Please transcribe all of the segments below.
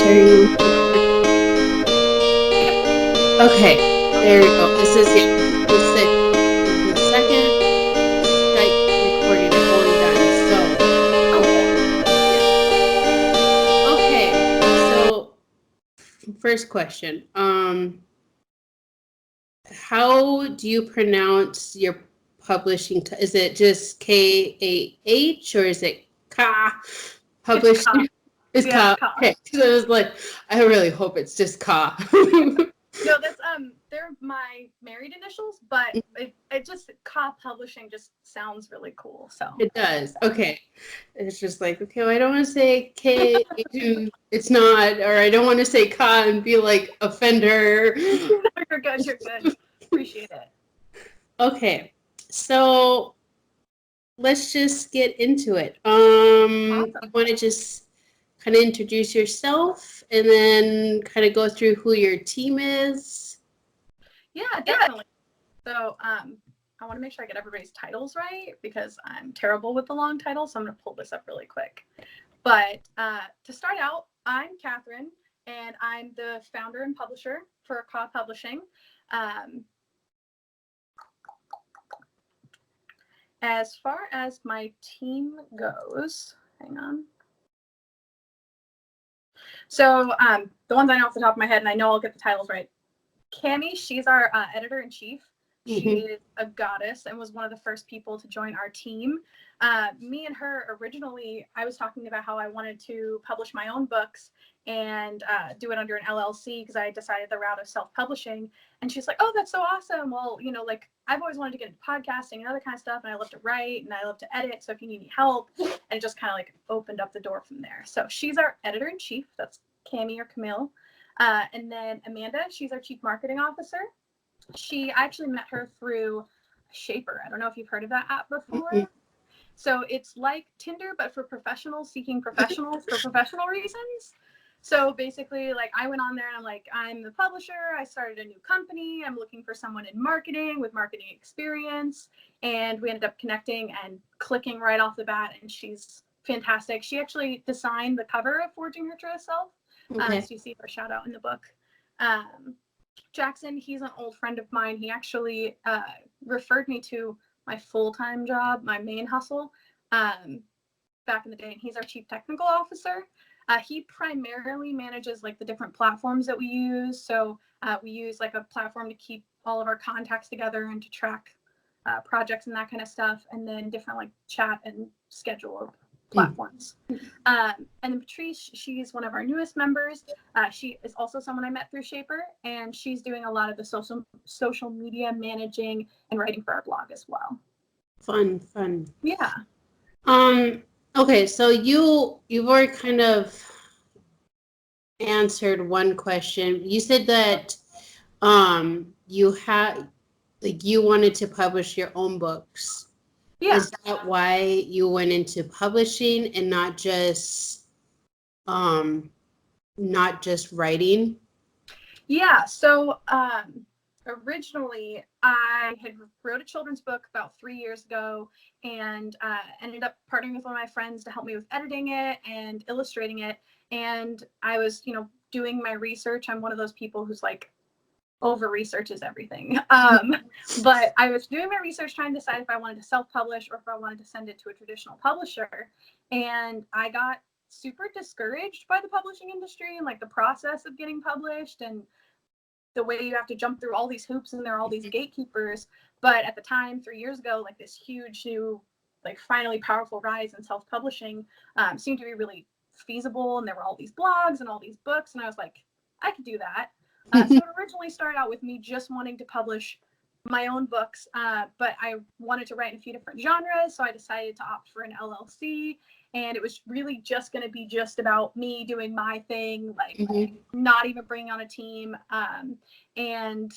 starting Okay, there we go. This is the second Skype recording I've only done. So, first question. How do you pronounce your publishing? Is it just KAH or is it KAH Publishing? It's KAH. Okay, so I was like, I really hope it's just KAH. No, that's they're my married initials, but it just KAH Publishing just sounds really cool. So it does. Okay, it's just like, okay, well, I don't want to say K, it's not, or I don't want to say KAH and be like offender. You're good. You're good. Appreciate it. Okay, so let's just get into it. Awesome. You want to just kind of introduce yourself and then kind of go through who your team is? Yeah, definitely. So I want to make sure I get everybody's titles right because I'm terrible with the long titles. So I'm going to pull this up really quick. But to start out, I'm Katherine, and I'm the founder and publisher for KAH Publishing. As far as my team goes, hang on. So the ones I know off the top of my head, and I know I'll get the titles right. Cami, she's our editor-in-chief. She is a goddess and was one of the first people to join our team. Me and her originally, I was talking about how I wanted to publish my own books and do it under an LLC because I decided the route of self-publishing. And she's like, oh, that's so awesome. Well, you know, like I've always wanted to get into podcasting and other kind of stuff. And I love to write and I love to edit. So if you need any help, and it just kind of like opened up the door from there. So she's our editor-in-chief. That's Cami or Camille. And then Amanda, she's our chief marketing officer. I actually met her through Shaper. I don't know if you've heard of that app before. So it's like Tinder, but for professionals seeking professionals for professional reasons. So basically, like I went on there and I'm like, I'm the publisher. I started a new company. I'm looking for someone in marketing with marketing experience. And we ended up connecting and clicking right off the bat. And she's fantastic. She actually designed the cover of Forging Her True Self. So you see her shout out in the book. Jackson, he's an old friend of mine. He actually referred me to my full-time job, my main hustle, back in the day. And he's our chief technical officer. He primarily manages like the different platforms that we use. So we use like a platform to keep all of our contacts together and to track projects and that kind of stuff. And then different like chat and schedule platforms. And then Patrice, she's one of our newest members. She is also someone I met through Shaper, and she's doing a lot of the social media managing and writing for our blog as well. Fun. Yeah. Okay, so you've already kind of answered one question. You said that you wanted to publish your own books. Yeah. Is that why you went into publishing and not just writing? Yeah. So originally I had wrote a children's book about 3 years ago and ended up partnering with one of my friends to help me with editing it and illustrating it. And I was, doing my research. I'm one of those people who's like, over researches everything. But I was doing my research trying to decide if I wanted to self-publish or if I wanted to send it to a traditional publisher. And I got super discouraged by the publishing industry and like the process of getting published and the way you have to jump through all these hoops and there are all these gatekeepers. But at the time, 3 years ago, like this huge new, like finally powerful rise in self-publishing seemed to be really feasible. And there were all these blogs and all these books. And I was like, I could do that. So it originally started out with me just wanting to publish my own books, but I wanted to write in a few different genres. So I decided to opt for an LLC. And it was really just going to be just about me doing my thing, like not even bringing on a team. And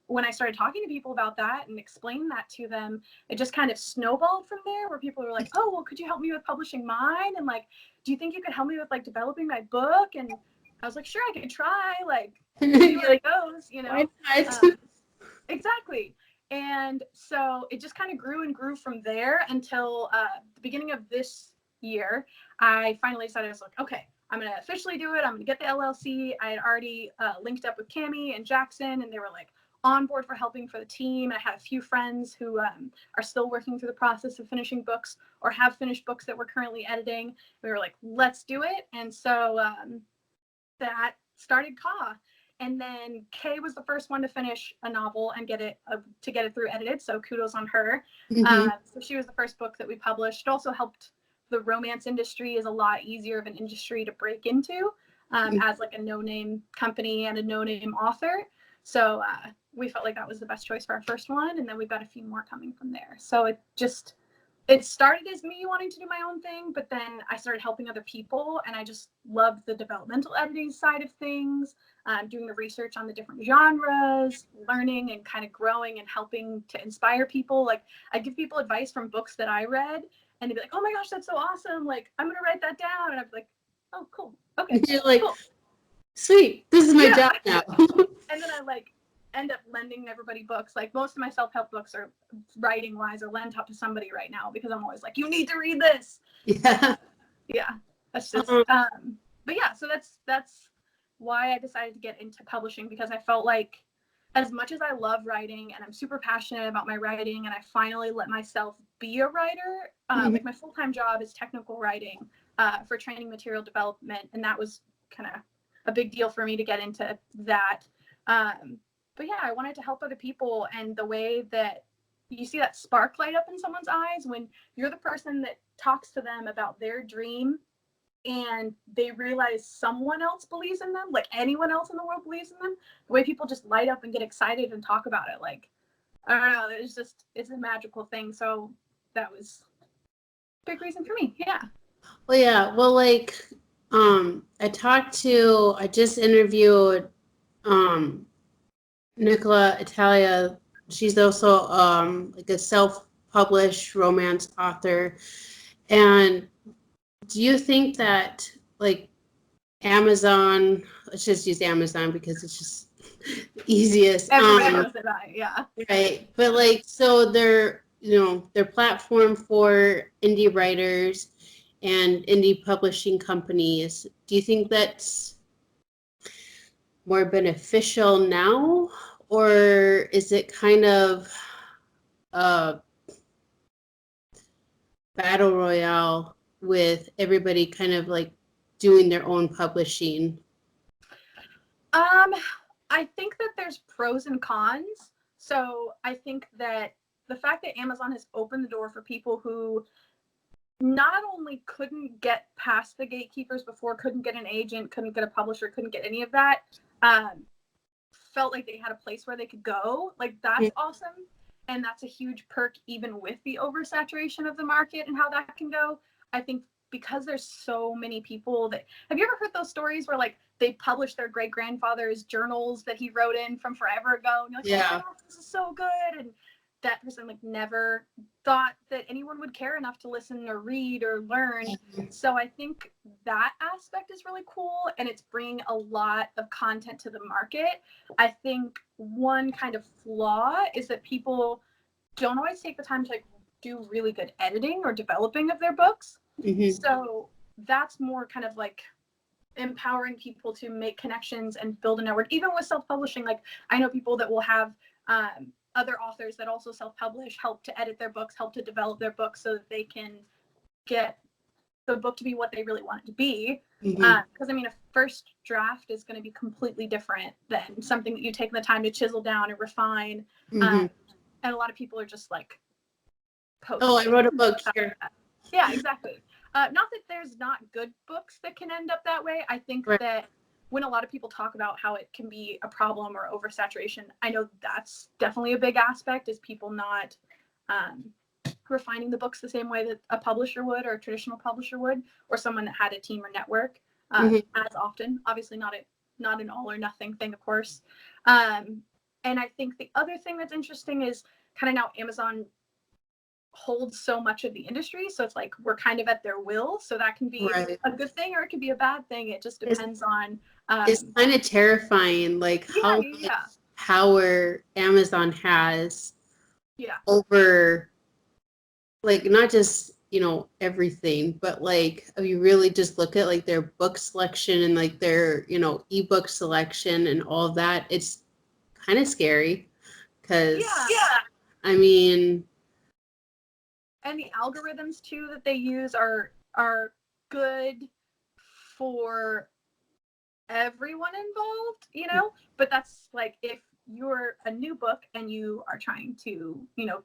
when I started talking to people about that and explaining that to them, it just kind of snowballed from there where people were like, oh, well, could you help me with publishing mine? And like, do you think you could help me with like developing my book? And I was like, sure, I could try, like, see where it goes, Exactly. And so it just kind of grew and grew from there until the beginning of this year. I finally decided, I was like, okay, I'm going to officially do it. I'm going to get the LLC. I had already linked up with Cammie and Jackson, and they were like on board for helping for the team. And I had a few friends who are still working through the process of finishing books or have finished books that we're currently editing. We were like, let's do it. And so that started KAH. And then Kay was the first one to finish a novel and get it through edited. So kudos on her. So she was the first book that we published. It also helped. The romance industry is a lot easier of an industry to break into as like a no-name company and a no-name author. So we felt like that was the best choice for our first one. And then we've got a few more coming from there. So it started as me wanting to do my own thing, but then I started helping other people, and I just loved the developmental editing side of things, doing the research on the different genres, learning and kind of growing and helping to inspire people. Like, I give people advice from books that I read, and they'd be like, oh my gosh, that's so awesome. Like, I'm going to write that down. And I'd be like, oh, cool. Okay. You're like, cool. Sweet. This is my job now. And then I end up lending everybody books. Like, most of my self-help books are writing wise or lent out to somebody right now, because I'm always like, you need to read this. Yeah. That's just but yeah, so that's why I decided to get into publishing, because I felt like, as much as I love writing and I'm super passionate about my writing, and I finally let myself be a writer, like, my full-time job is technical writing for training material development, and that was kind of a big deal for me to get into that. But yeah, I wanted to help other people, and the way that you see that spark light up in someone's eyes when you're the person that talks to them about their dream, and they realize someone else believes in them, like anyone else in the world believes in them, the way people just light up and get excited and talk about it, like, I don't know, it's a magical thing. So that was a big reason for me. Yeah. Well, yeah. Well, like, I just interviewed Nicola Italia. She's also like a self-published romance author. And do you think that, like, Amazon, let's just use Amazon because it's just the easiest. Everybody knows it, yeah. Right. But, like, so their platform for indie writers and indie publishing companies, do you think that's more beneficial now, or is it kind of a battle royale with everybody kind of like doing their own publishing? I think that there's pros and cons. So I think that the fact that Amazon has opened the door for people who not only couldn't get past the gatekeepers before, couldn't get an agent, couldn't get a publisher, couldn't get any of that, felt like they had a place where they could go. Like, that's awesome. And that's a huge perk, even with the oversaturation of the market and how that can go. I think because there's so many people that, have you ever heard those stories where, like, they publish their great grandfather's journals that he wrote in from forever ago, and you're like, yeah, oh my gosh, this is so good, and that person, like, never thought that anyone would care enough to listen or read or learn. So I think that aspect is really cool, and it's bringing a lot of content to the market. I think one kind of flaw is that people don't always take the time to, like, do really good editing or developing of their books. So that's more kind of like empowering people to make connections and build a network. Even with self-publishing, like, I know people that will have other authors that also self-publish help to edit their books, help to develop their books so that they can get the book to be what they really want it to be. Because I mean, a first draft is going to be completely different than something that you take the time to chisel down and refine. And a lot of people are just like, I wrote a book here. Yeah, exactly. Not that there's not good books that can end up that way. I think that when a lot of people talk about how it can be a problem or oversaturation, I know that's definitely a big aspect, is people not refining the books the same way that a publisher would, or a traditional publisher would, or someone that had a team or network as often. Obviously not an all or nothing thing, of course. And I think the other thing that's interesting is kind of now Amazon holds so much of the industry, so it's like we're kind of at their will, so that can be a good thing or it could be a bad thing. It just depends on it's kind of terrifying, like, how much power Amazon has over, like, not just everything, but like if you really just look at like their book selection and like their ebook selection and all of that, it's kind of scary because I mean, and the algorithms too that they use are good for everyone involved, but that's like if you're a new book and you are trying to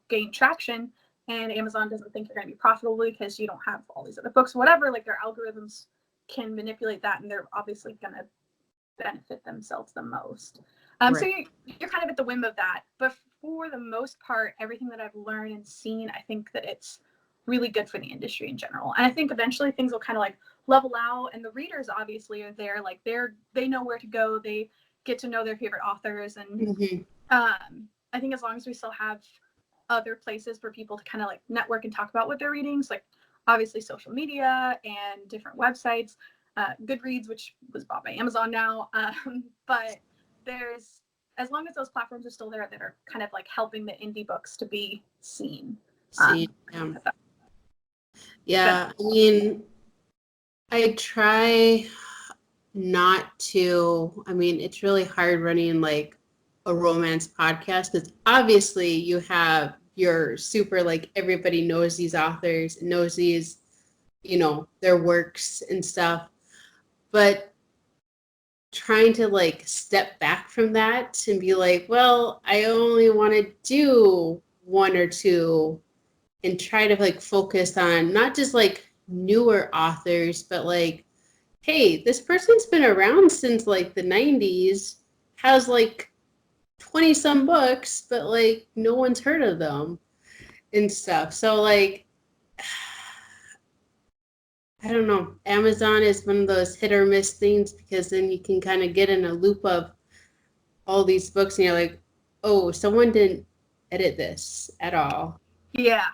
gain traction, and Amazon doesn't think you're going to be profitable because you don't have all these other books, whatever, like their algorithms can manipulate that, and they're obviously going to benefit themselves the most. Right. So you're kind of at the whim of that. But for the most part, everything that I've learned and seen, I think that it's really good for the industry in general. And I think eventually things will kind of like level out, and the readers obviously are there. Like they know where to go. They get to know their favorite authors. And I think as long as we still have other places for people to kind of like network and talk about what they're reading, so like obviously social media and different websites, Goodreads, which was bought by Amazon now, but there's, as long as those platforms are still there that are kind of like helping the indie books to be seen. Yeah, I mean, I try not to. I mean, it's really hard running like a romance podcast because obviously you have your super like everybody knows these authors, knows these, their works and stuff, but trying to like step back from that and be like, well, I only want to do one or two and try to like focus on not just like newer authors, but like, hey, this person's been around since like the 90s, has like 20 some books, but like no one's heard of them and stuff. So like, I don't know. Amazon is one of those hit or miss things because then you can kind of get in a loop of all these books and you're like, oh, someone didn't edit this at all. Yeah.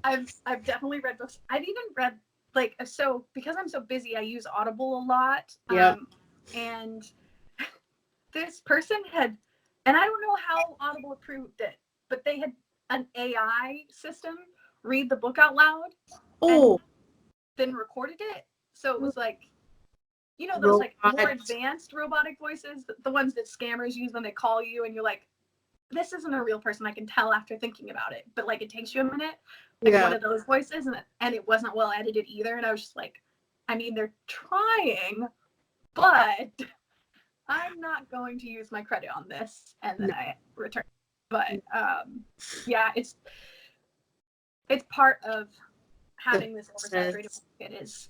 I've definitely read books. I've even read like, so because I'm so busy, I use Audible a lot. Yeah. And this person had, and I don't know how Audible approved it, but they had an AI system read the book out loud. Oh. And then recorded it. So it was like, those like more advanced robotic voices, the ones that scammers use when they call you and you're like, this isn't a real person. I can tell after thinking about it, but like it takes you a minute. Like one of those voices, and it wasn't well edited either. And I was just like, I mean, they're trying, but I'm not going to use my credit on this. And then I returned. But yeah, it's part of having this oversaturated market. Is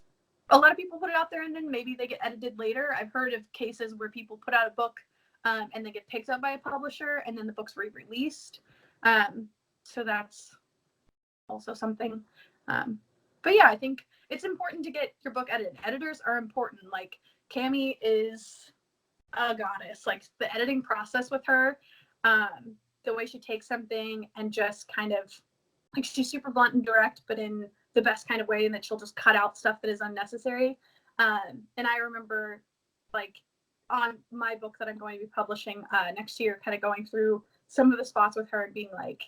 a lot of people put it out there and then maybe they get edited later. I've heard of cases where people put out a book and they get picked up by a publisher and then the book's re-released. So that's also something. But yeah, I think it's important to get your book edited. Editors are important. Like Cami is a goddess. Like the editing process with her, the way she takes something and just kind of like, she's super blunt and direct, but in the best kind of way, and that she'll just cut out stuff that is unnecessary. And I remember like on my book that I'm going to be publishing next year, kind of going through some of the spots with her and being like,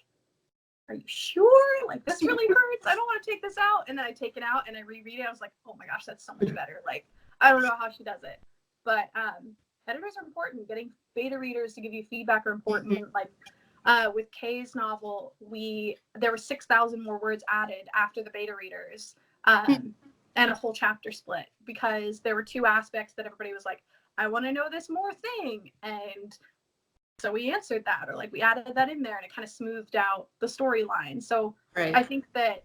are you sure? Like, this really hurts. I don't want to take this out. And then I take it out and I reread it. I was like, oh my gosh, that's so much better. Like, I don't know how she does it. But editors are important. Getting beta readers to give you feedback are important. Like with Kay's novel, there were 6,000 more words added after the beta readers and a whole chapter split because there were two aspects that everybody was like, I want to know this more thing. And so we answered that, or like we added that in there and it kind of smoothed out the storyline. So I think that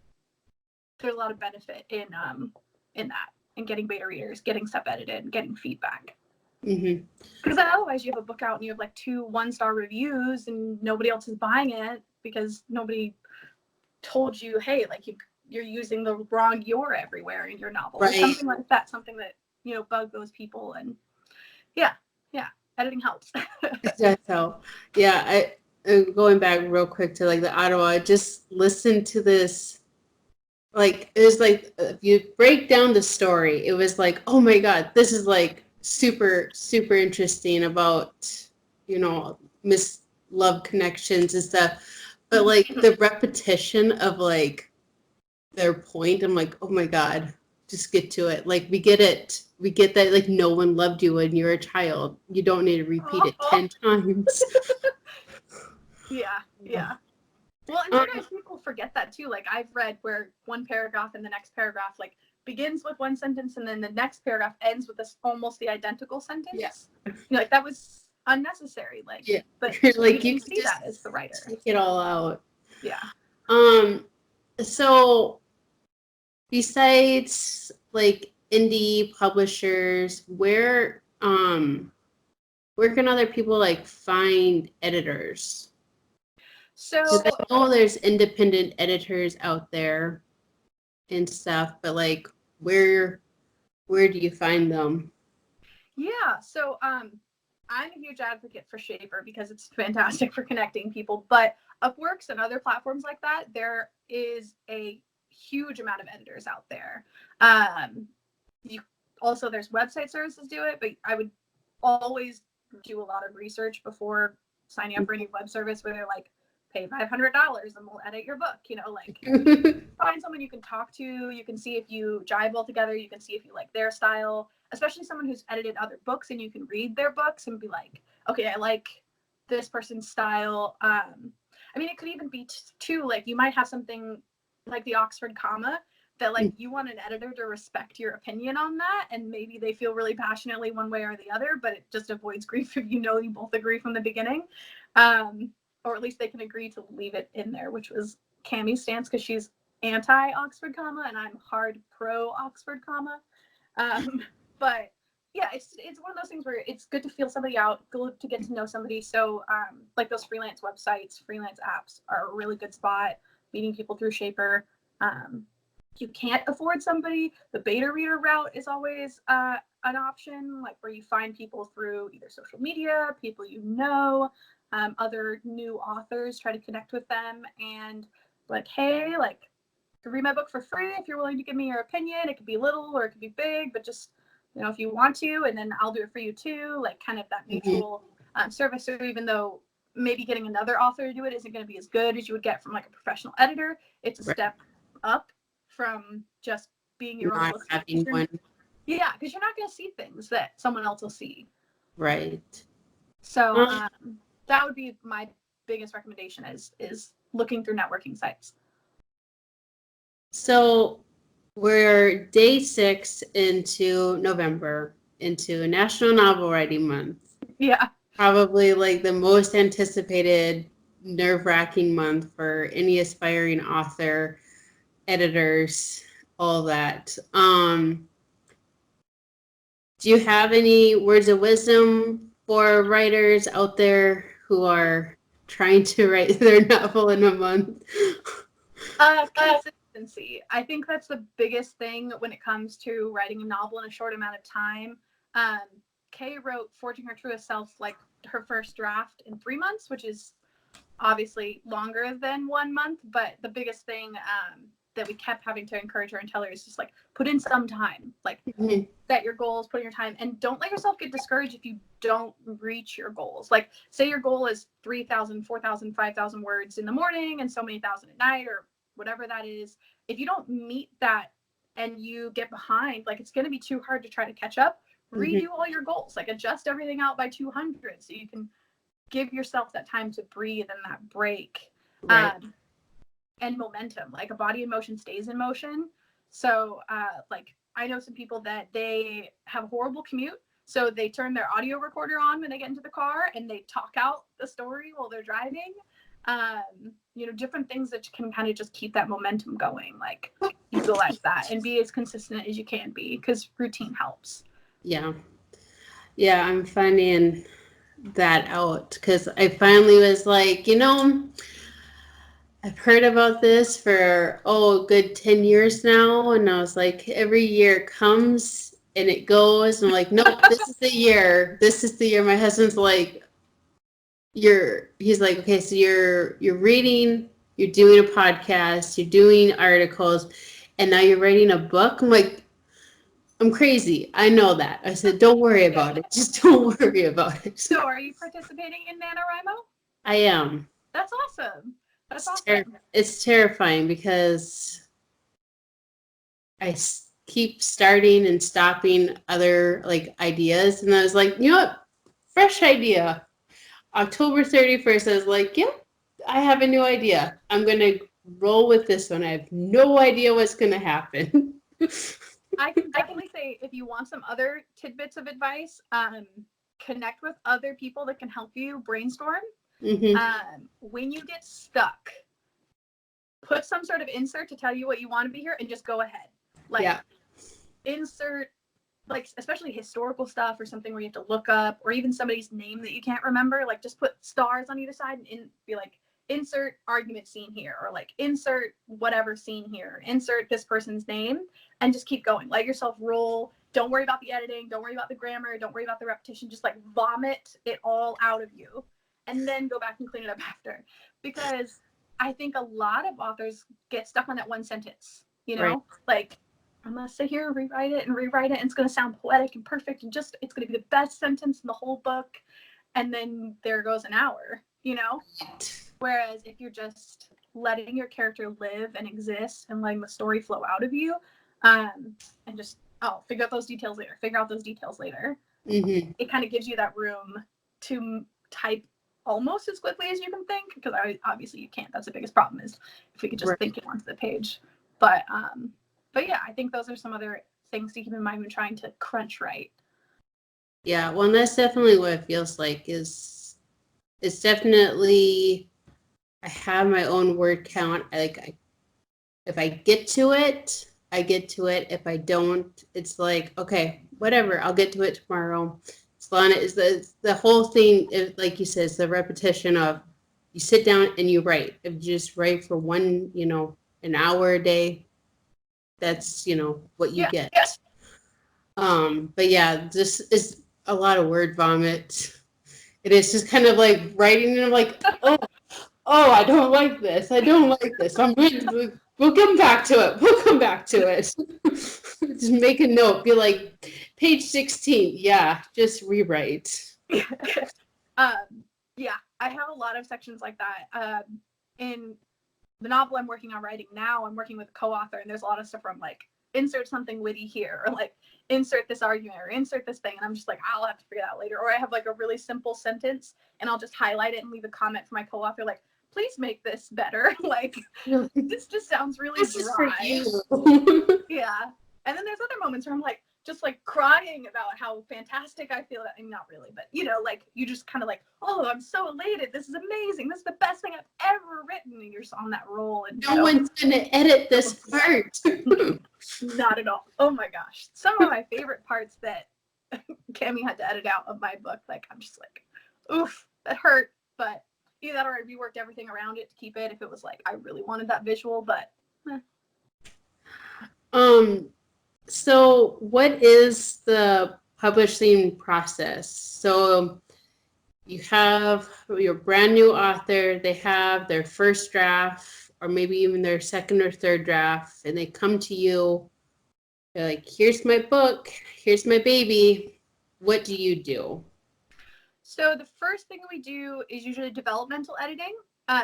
there's a lot of benefit in that, in getting beta readers, getting stuff edited, getting feedback. Because otherwise you have a book out and you have like 2 1-star reviews and nobody else is buying it because nobody told you, hey, like you're using the wrong "you're" everywhere in your novel, or something like that, something that bug those people. And yeah, editing helps. Does help. Yeah, going back real quick to like the Ottawa, just listen to this. Like it was like if you break down the story, it was like, oh my god, this is like super super interesting about love connections and stuff. But like the repetition of like their point. I'm like, oh my God, just get to it. Like, we get it. We get that, like, no one loved you when you were a child. You don't need to repeat it 10 times. Yeah. Well, and sometimes people forget that too. Like, I've read where one paragraph and the next paragraph like begins with one sentence and then the next paragraph ends with this almost the identical sentence. Yeah. Like, that was unnecessary. Like, yeah. but Like, you you can could see just that as the writer. take it all out. Yeah. So besides like indie publishers, where can other people like find editors? So 'cause I know there's independent editors out there and stuff, but like where do you find them? yeah, so I'm a huge advocate for Shaper because it's fantastic for connecting people. But Upworks and other platforms like that, there is a huge amount of editors out there. You also there's website services do it, but I would always do a lot of research before signing up for any web service where they're like, pay $500 and we'll edit your book. You know, like find someone you can talk to. You can see if you jive well together. You can see if you like their style, especially someone who's edited other books and you can read their books and be like, okay, I like this person's style. I mean, it could even be too, like you might have something like the Oxford comma that like you want an editor to respect your opinion on that, and maybe they feel really passionately one way or the other, but it just avoids grief if you know you both agree from the beginning. Or at least they can agree to leave it in there, which was Cammie's stance because she's anti-Oxford comma and I'm hard pro-Oxford comma. But yeah, it's one of those things where it's good to feel somebody out, good to get to know somebody. So like those freelance websites, freelance apps are a really good spot. Meeting people through Shaper. You can't afford somebody, the beta reader route is always an option, like where you find people through either social media, people you know, other new authors, try to connect with them and like, hey, like, read my book for free if you're willing to give me your opinion. It could be little or it could be big, but just, you know, if you want to, and then I'll do it for you too, like kind of that mutual service. So even though maybe getting another author to do it isn't going to be as good as you would get from like a professional editor, it's a step up from just being your own Not having one. Yeah, because you're not going to see things that someone else will see. Right. So that would be my biggest recommendation is looking through networking sites. So we're day 6 into November, into National Novel Writing Month. Yeah. Probably like the most anticipated, nerve-wracking month for any aspiring author, editors, all that. Do you have any words of wisdom for writers out there who are trying to write their novel in a month? Consistency. I think that's the biggest thing when it comes to writing a novel in a short amount of time. Kay wrote Forging Her Truest Self, like her first draft in 3 months, which is obviously longer than 1 month. But the biggest thing that we kept having to encourage her and tell her is just like, put in some time, like set your goals, put in your time, and don't let yourself get discouraged if you don't reach your goals. Like say your goal is 3,000, 4,000, 5,000 words in the morning and so many thousand at night or whatever that is. If you don't meet that and you get behind, like it's going to be too hard to try to catch up. Redo all your goals, like adjust everything out by 200 so you can give yourself that time to breathe and that break. Right. And momentum, like a body in motion stays in motion. So like I know some people that they have a horrible commute, so they turn their audio recorder on when they get into the car and they talk out the story while they're driving. You know, different things that can kind of just keep that momentum going, like utilize that and be as consistent as you can be, because routine helps. Yeah, I'm finding that out because I finally was like, you know, I've heard about this for a good 10 years now, and I was like, every year comes and it goes, and I'm like, nope, this is the year. This is the year. My husband's like, he's like, okay, so you're reading, you're doing a podcast, you're doing articles, and now you're writing a book. I'm like, I'm crazy. I know that. I said, don't worry about it. Just don't worry about it. So are you participating in NaNoWriMo? I am. That's awesome. That's awesome. It's terrifying because keep starting and stopping other like ideas. And I was like, you know what? Fresh idea. October 31st, I was like, yep, I have a new idea. I'm going to roll with this one. I have no idea what's going to happen. I can definitely say, if you want some other tidbits of advice, connect with other people that can help you brainstorm. When you get stuck, put some sort of insert to tell you what you want to be here and just go ahead. Like, insert, like, especially historical stuff or something where you have to look up, or even somebody's name that you can't remember. Like, just put stars on either side and be like, insert argument scene here, or like insert whatever scene here, insert this person's name, and just keep going. Let yourself roll. Don't worry about the editing. Don't worry about the grammar. Don't worry about the repetition. Just like vomit it all out of you and then go back and clean it up after. Because I think a lot of authors get stuck on that one sentence, you know, right. Like, I'm going to sit here and rewrite it, and it's going to sound poetic and perfect, and just, it's going to be the best sentence in the whole book. And then there goes an hour, you know? Whereas if you're just letting your character live and exist and letting the story flow out of you, and just, figure out those details later. It kind of gives you that room to type almost as quickly as you can think, because obviously you can't. That's the biggest problem, is if we could just think it onto the page. But yeah, I think those are some other things to keep in mind when trying to crunch write. Yeah, well, and that's definitely what it feels like. It's definitely, I have my own word count. If I get to it, I get to it. If I don't, it's like, okay, whatever, I'll get to it tomorrow. As long as the whole thing, like you said, it's the repetition of, you sit down and you write. If you just write for one, an hour a day, that's, what you get. But yeah, this is a lot of word vomit. It is just kind of like writing, and I'm like, oh, I don't like this. I'm going to, we'll come back to it. Just make a note. Be like, page 16. Yeah, just rewrite. Yeah, I have a lot of sections like that. In the novel I'm working on writing now, I'm working with a co-author, and there's a lot of stuff where I'm like, insert something witty here, or like, insert this argument, or insert this thing, and I'm just like, I'll have to figure that out later. Or I have like a really simple sentence, and I'll just highlight it and leave a comment for my co-author, like, please make this better. Like, this just sounds really dry. Yeah. And then there's other moments where I'm like, just like crying about how fantastic I feel. I mean, not really, but like, you just kind of like, oh, I'm so elated. This is amazing. This is the best thing I've ever written. And you're just on that roll. And no one's going to edit this part. Not at all. Oh my gosh. Some of my favorite parts that Cami had to edit out of my book, like, I'm just like, oof, that hurt. But either that, or I reworked everything around it to keep it if it was like, I really wanted that visual, but So what is the publishing process? So you have your brand new author, they have their first draft, or maybe even their second or third draft, and they come to you. They're like, here's my book, here's my baby. What do you do? So the first thing we do is usually developmental editing.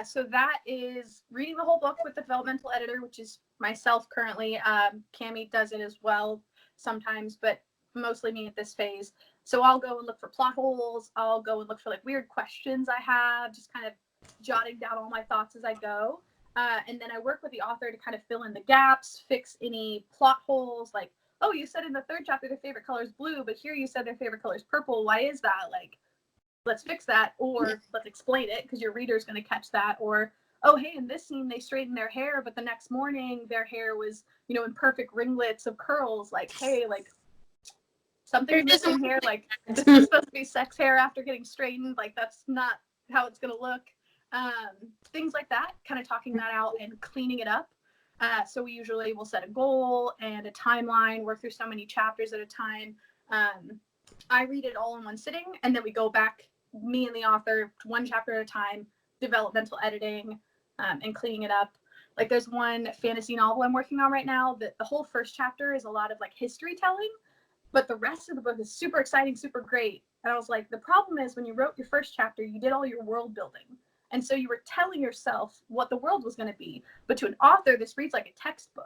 So that is reading the whole book with the developmental editor, which is myself currently. Cami does it as well sometimes, but mostly me at this phase. So I'll go and look for plot holes. I'll go and look for like weird questions I have, just kind of jotting down all my thoughts as I go. And then I work with the author to kind of fill in the gaps, fix any plot holes. Like, oh, you said in the third chapter their favorite color is blue, but here you said their favorite color is purple. Why is that? Like, let's fix that, or let's explain it, because your reader's going to catch that. Or, oh, hey, in this scene they straightened their hair, but the next morning their hair was, in perfect ringlets of curls. Like, hey, like, something's missing here. Like, this is supposed to be sex hair after getting straightened. Like, that's not how it's going to look. Things like that, kind of talking that out and cleaning it up. So we usually will set a goal and a timeline, work through so many chapters at a time. I read it all in one sitting, and then we go back, me and the author, one chapter at a time, developmental editing, and cleaning it up. Like, there's one fantasy novel I'm working on right now that the whole first chapter is a lot of like history telling, but the rest of the book is super exciting, super great. And I was like, the problem is when you wrote your first chapter, you did all your world building. And so you were telling yourself what the world was going to be. But to an author, this reads like a textbook.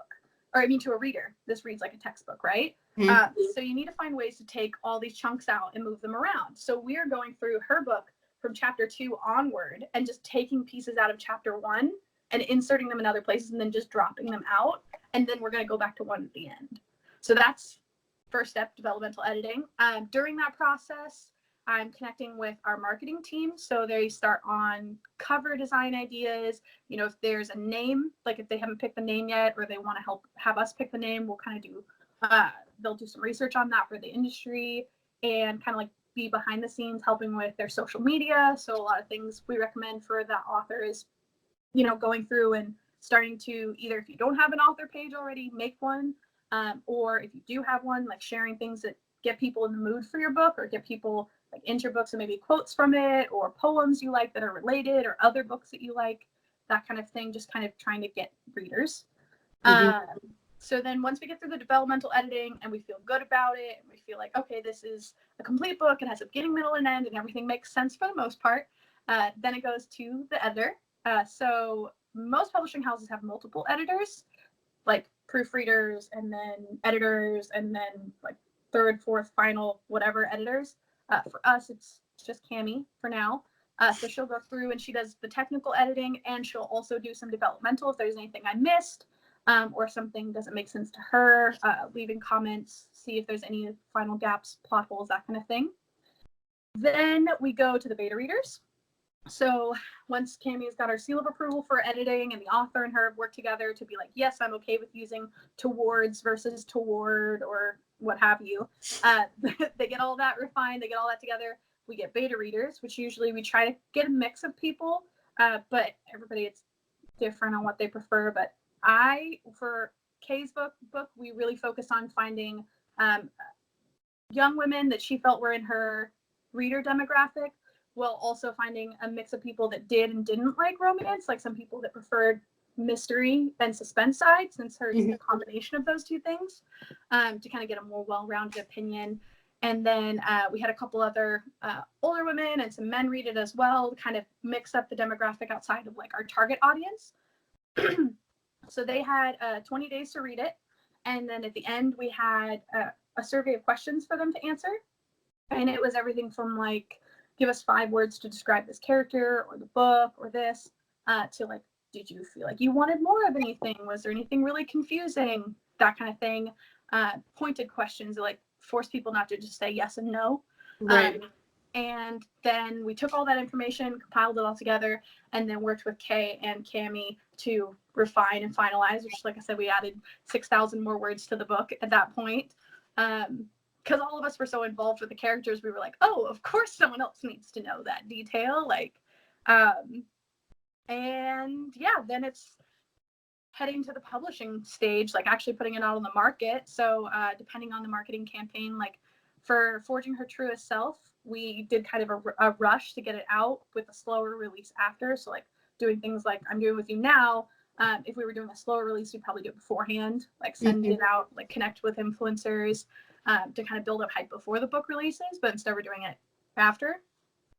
or I mean to a reader. This reads like a textbook, right? Mm-hmm. So you need to find ways to take all these chunks out and move them around. So we're going through her book from chapter 2 onward and just taking pieces out of chapter 1 and inserting them in other places and then just dropping them out. And then we're going to go back to 1 at the end. So that's first step, developmental editing. During that process, I'm connecting with our marketing team. So they start on cover design ideas. You know, if there's a name, like if they haven't picked the name yet, or they want to have us pick the name, we'll kind of do, they'll do some research on that for the industry and kind of like be behind the scenes helping with their social media. So a lot of things we recommend for that author is, you know, going through and starting to either, if you don't have an author page already, make one, or if you do have one, like sharing things that get people in the mood for your book or get people like into your books and maybe quotes from it or poems you like that are related or other books that you like, that kind of thing, just kind of trying to get readers. So then once we get through the developmental editing and we feel good about it and we feel like, okay, this is a complete book, it has a beginning, middle, and end, and everything makes sense for the most part, then it goes to the editor. So most publishing houses have multiple editors, like proofreaders and then editors and then like third, fourth, final, whatever editors. For us, it's just Cami for now. So she'll go through and she does the technical editing and she'll also do some developmental if there's anything I missed or something doesn't make sense to her, leaving comments, see if there's any final gaps, plot holes, that kind of thing. Then we go to the beta readers. So once Cami's got her seal of approval for editing and the author and her have worked together to be like, yes, I'm okay with using towards versus toward or what have you. They get all that refined, they get all that together. We get beta readers, which usually we try to get a mix of people, but everybody, it's different on what they prefer. But for Kay's book, we really focus on finding young women that she felt were in her reader demographic, while also finding a mix of people that did and didn't like romance, like some people that preferred mystery and suspense side, since hers is a combination of those two things, to kind of get a more well-rounded opinion. And then we had a couple other older women and some men read it as well, to kind of mix up the demographic outside of like our target audience. So they had 20 days to read it. And then at the end, we had a survey of questions for them to answer. And it was everything from like, give us 5 words to describe this character or the book or this, to like, did you feel like you wanted more of anything? Was there anything really confusing? That kind of thing. Pointed questions that like force people not to just say yes and no. Right. And then we took all that information, compiled it all together, and then worked with Kay and Cami to refine and finalize, which, like I said, we added 6,000 more words to the book at that point. Because all of us were so involved with the characters, we were like, oh, of course someone else needs to know that detail. Like, and yeah, then it's heading to the publishing stage, like actually putting it out on the market. So depending on the marketing campaign, like for Forging Her Truest Self, we did kind of a rush to get it out with a slower release after. So like doing things like I'm doing with you now. If we were doing a slower release, we'd probably do it beforehand, like send it out, like connect with influencers to kind of build up hype before the book releases, but instead we're doing it after.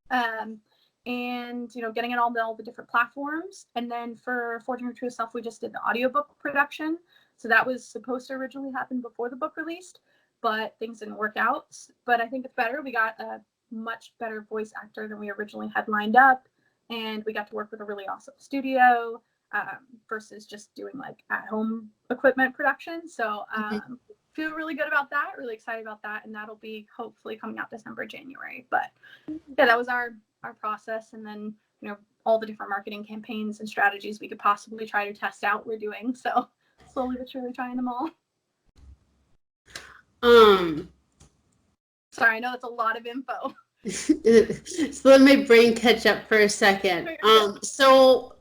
And, you know, getting it on all the different platforms. And then for Forging Her Truest Self, we just did the audiobook production. So that was supposed to originally happen before the book released, but things didn't work out. But I think it's better. We got a much better voice actor than we originally had lined up. And we got to work with a really awesome studio versus just doing like at-home equipment production. So feel really good about that, really excited about that. And that'll be hopefully coming out December, January. But yeah, that was our process. And then, you know, all the different marketing campaigns and strategies we could possibly try to test out, we're doing. So slowly but surely trying them all. Sorry, I know that's a lot of info. So let my brain catch up for a second. So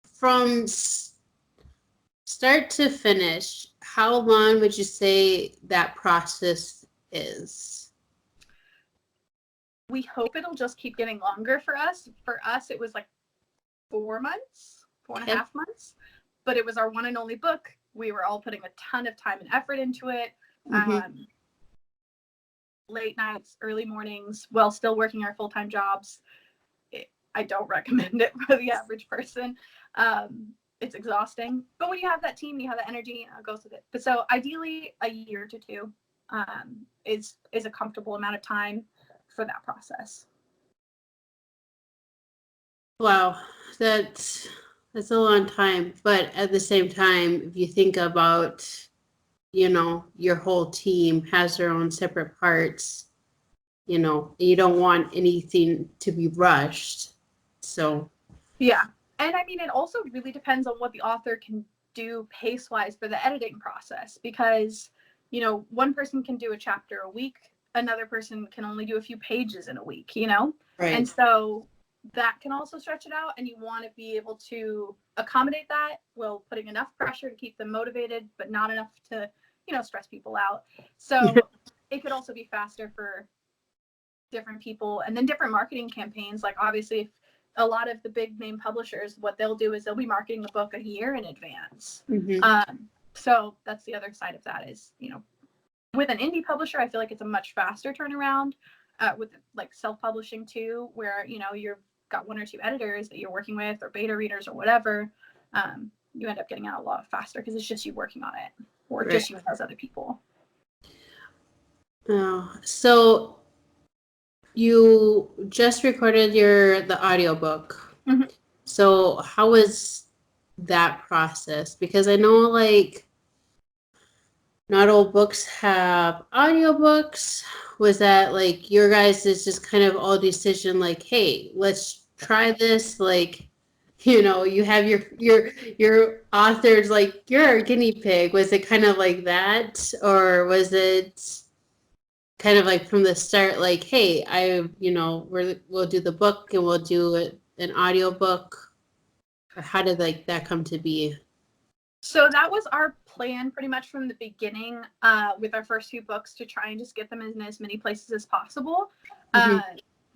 from start to finish, how long would you say that process is? We hope it'll just keep getting longer for us. For us, it was like 4 months, 4.5 months, but it was our one and only book. We were all putting a ton of time and effort into it. Late nights, early mornings, while still working our full-time jobs. I don't recommend it for the average person. it's exhausting. But when you have that team, you have that energy, it goes with it. But so ideally, a year to two is a comfortable amount of time for that process. Wow, that's a long time. But at the same time, if you think about, your whole team has their own separate parts, you don't want anything to be rushed. So yeah. And I mean, it also really depends on what the author can do pace-wise for the editing process, because, one person can do a chapter a week, another person can only do a few pages in a week, Right. And so that can also stretch it out, and you want to be able to accommodate that while putting enough pressure to keep them motivated, but not enough to, stress people out. So it could also be faster for different people, and then different marketing campaigns. Like, obviously, if a lot of the big name publishers, what they'll do is they'll be marketing the book a year in advance. So that's the other side of that is, with an indie publisher, I feel like it's a much faster turnaround. With like self-publishing too, where you've got one or two editors that you're working with, or beta readers or whatever, you end up getting out a lot faster because it's just you working on it, or just you with those other people. So you just recorded the audiobook. Mm-hmm. So how was that process? Because I know, like, not all books have audiobooks. Was that like your guys' is just kind of all decision, like, hey, let's try this? Like, you have your authors, like, you're our guinea pig. Was it kind of like that? Or was it kind of like from the start, like, hey, we'll do the book and we'll do an audiobook? Or how did that come to be? So that was our plan pretty much from the beginning, with our first few books, to try and just get them in as many places as possible.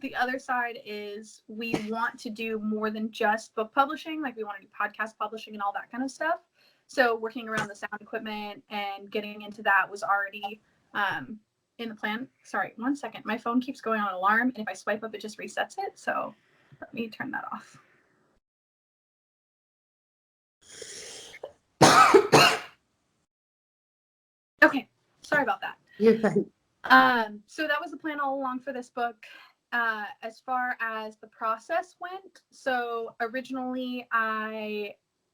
The other side is we want to do more than just book publishing. Like, we want to do podcast publishing and all that kind of stuff. So working around the sound equipment and getting into that was already in the plan. Sorry, 1 second. My phone keeps going on alarm, and if I swipe up, it just resets it. So let me turn that off. Okay, sorry about that. You're fine. So that was the plan all along for this book. As far as the process went, so originally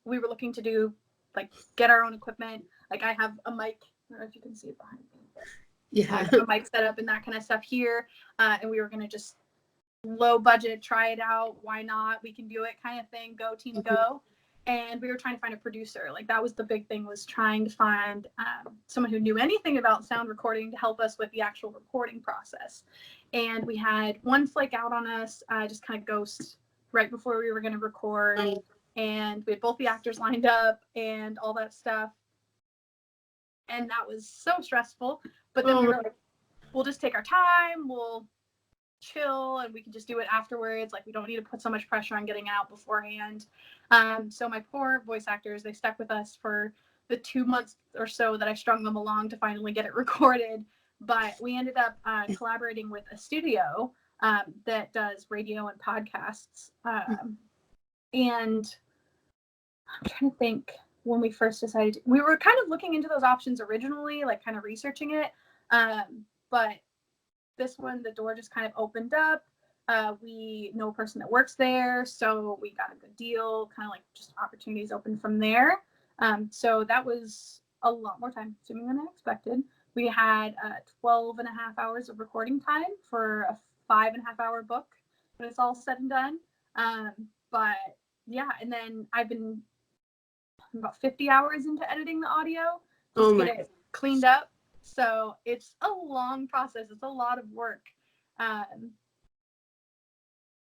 we were looking to do, like, get our own equipment. Like, I have a mic. I don't know if you can see it behind me. Yeah. I have a mic set up and that kind of stuff here. And we were going to just low budget, try it out. Why not? We can do it kind of thing. Go team, go. And we were trying to find a producer. Like, that was the big thing, was trying to find someone who knew anything about sound recording to help us with the actual recording process. And we had one flake out on us, just kind of ghost right before we were going to record. And we had both the actors lined up and all that stuff. And that was so stressful. But then we were like, we'll just take our time. We'll chill, and we can just do it afterwards. Like, we don't need to put so much pressure on getting out beforehand. So my poor voice actors, they stuck with us for the 2 months or so that I strung them along to finally get it recorded. But we ended up collaborating with a studio that does radio and podcasts. And I'm trying to think, when we first decided, we were kind of looking into those options originally, like kind of researching it. But this one, the door just kind of opened up. We know a person that works there, so we got a good deal, kind of like just opportunities open from there. So that was a lot more time consuming than I expected. We had 12 and a half hours of recording time for a 5.5 hour book when it's all said and done. But yeah, and then I've been about 50 hours into editing the audio just to get it cleaned up. So it's a long process. It's a lot of work. But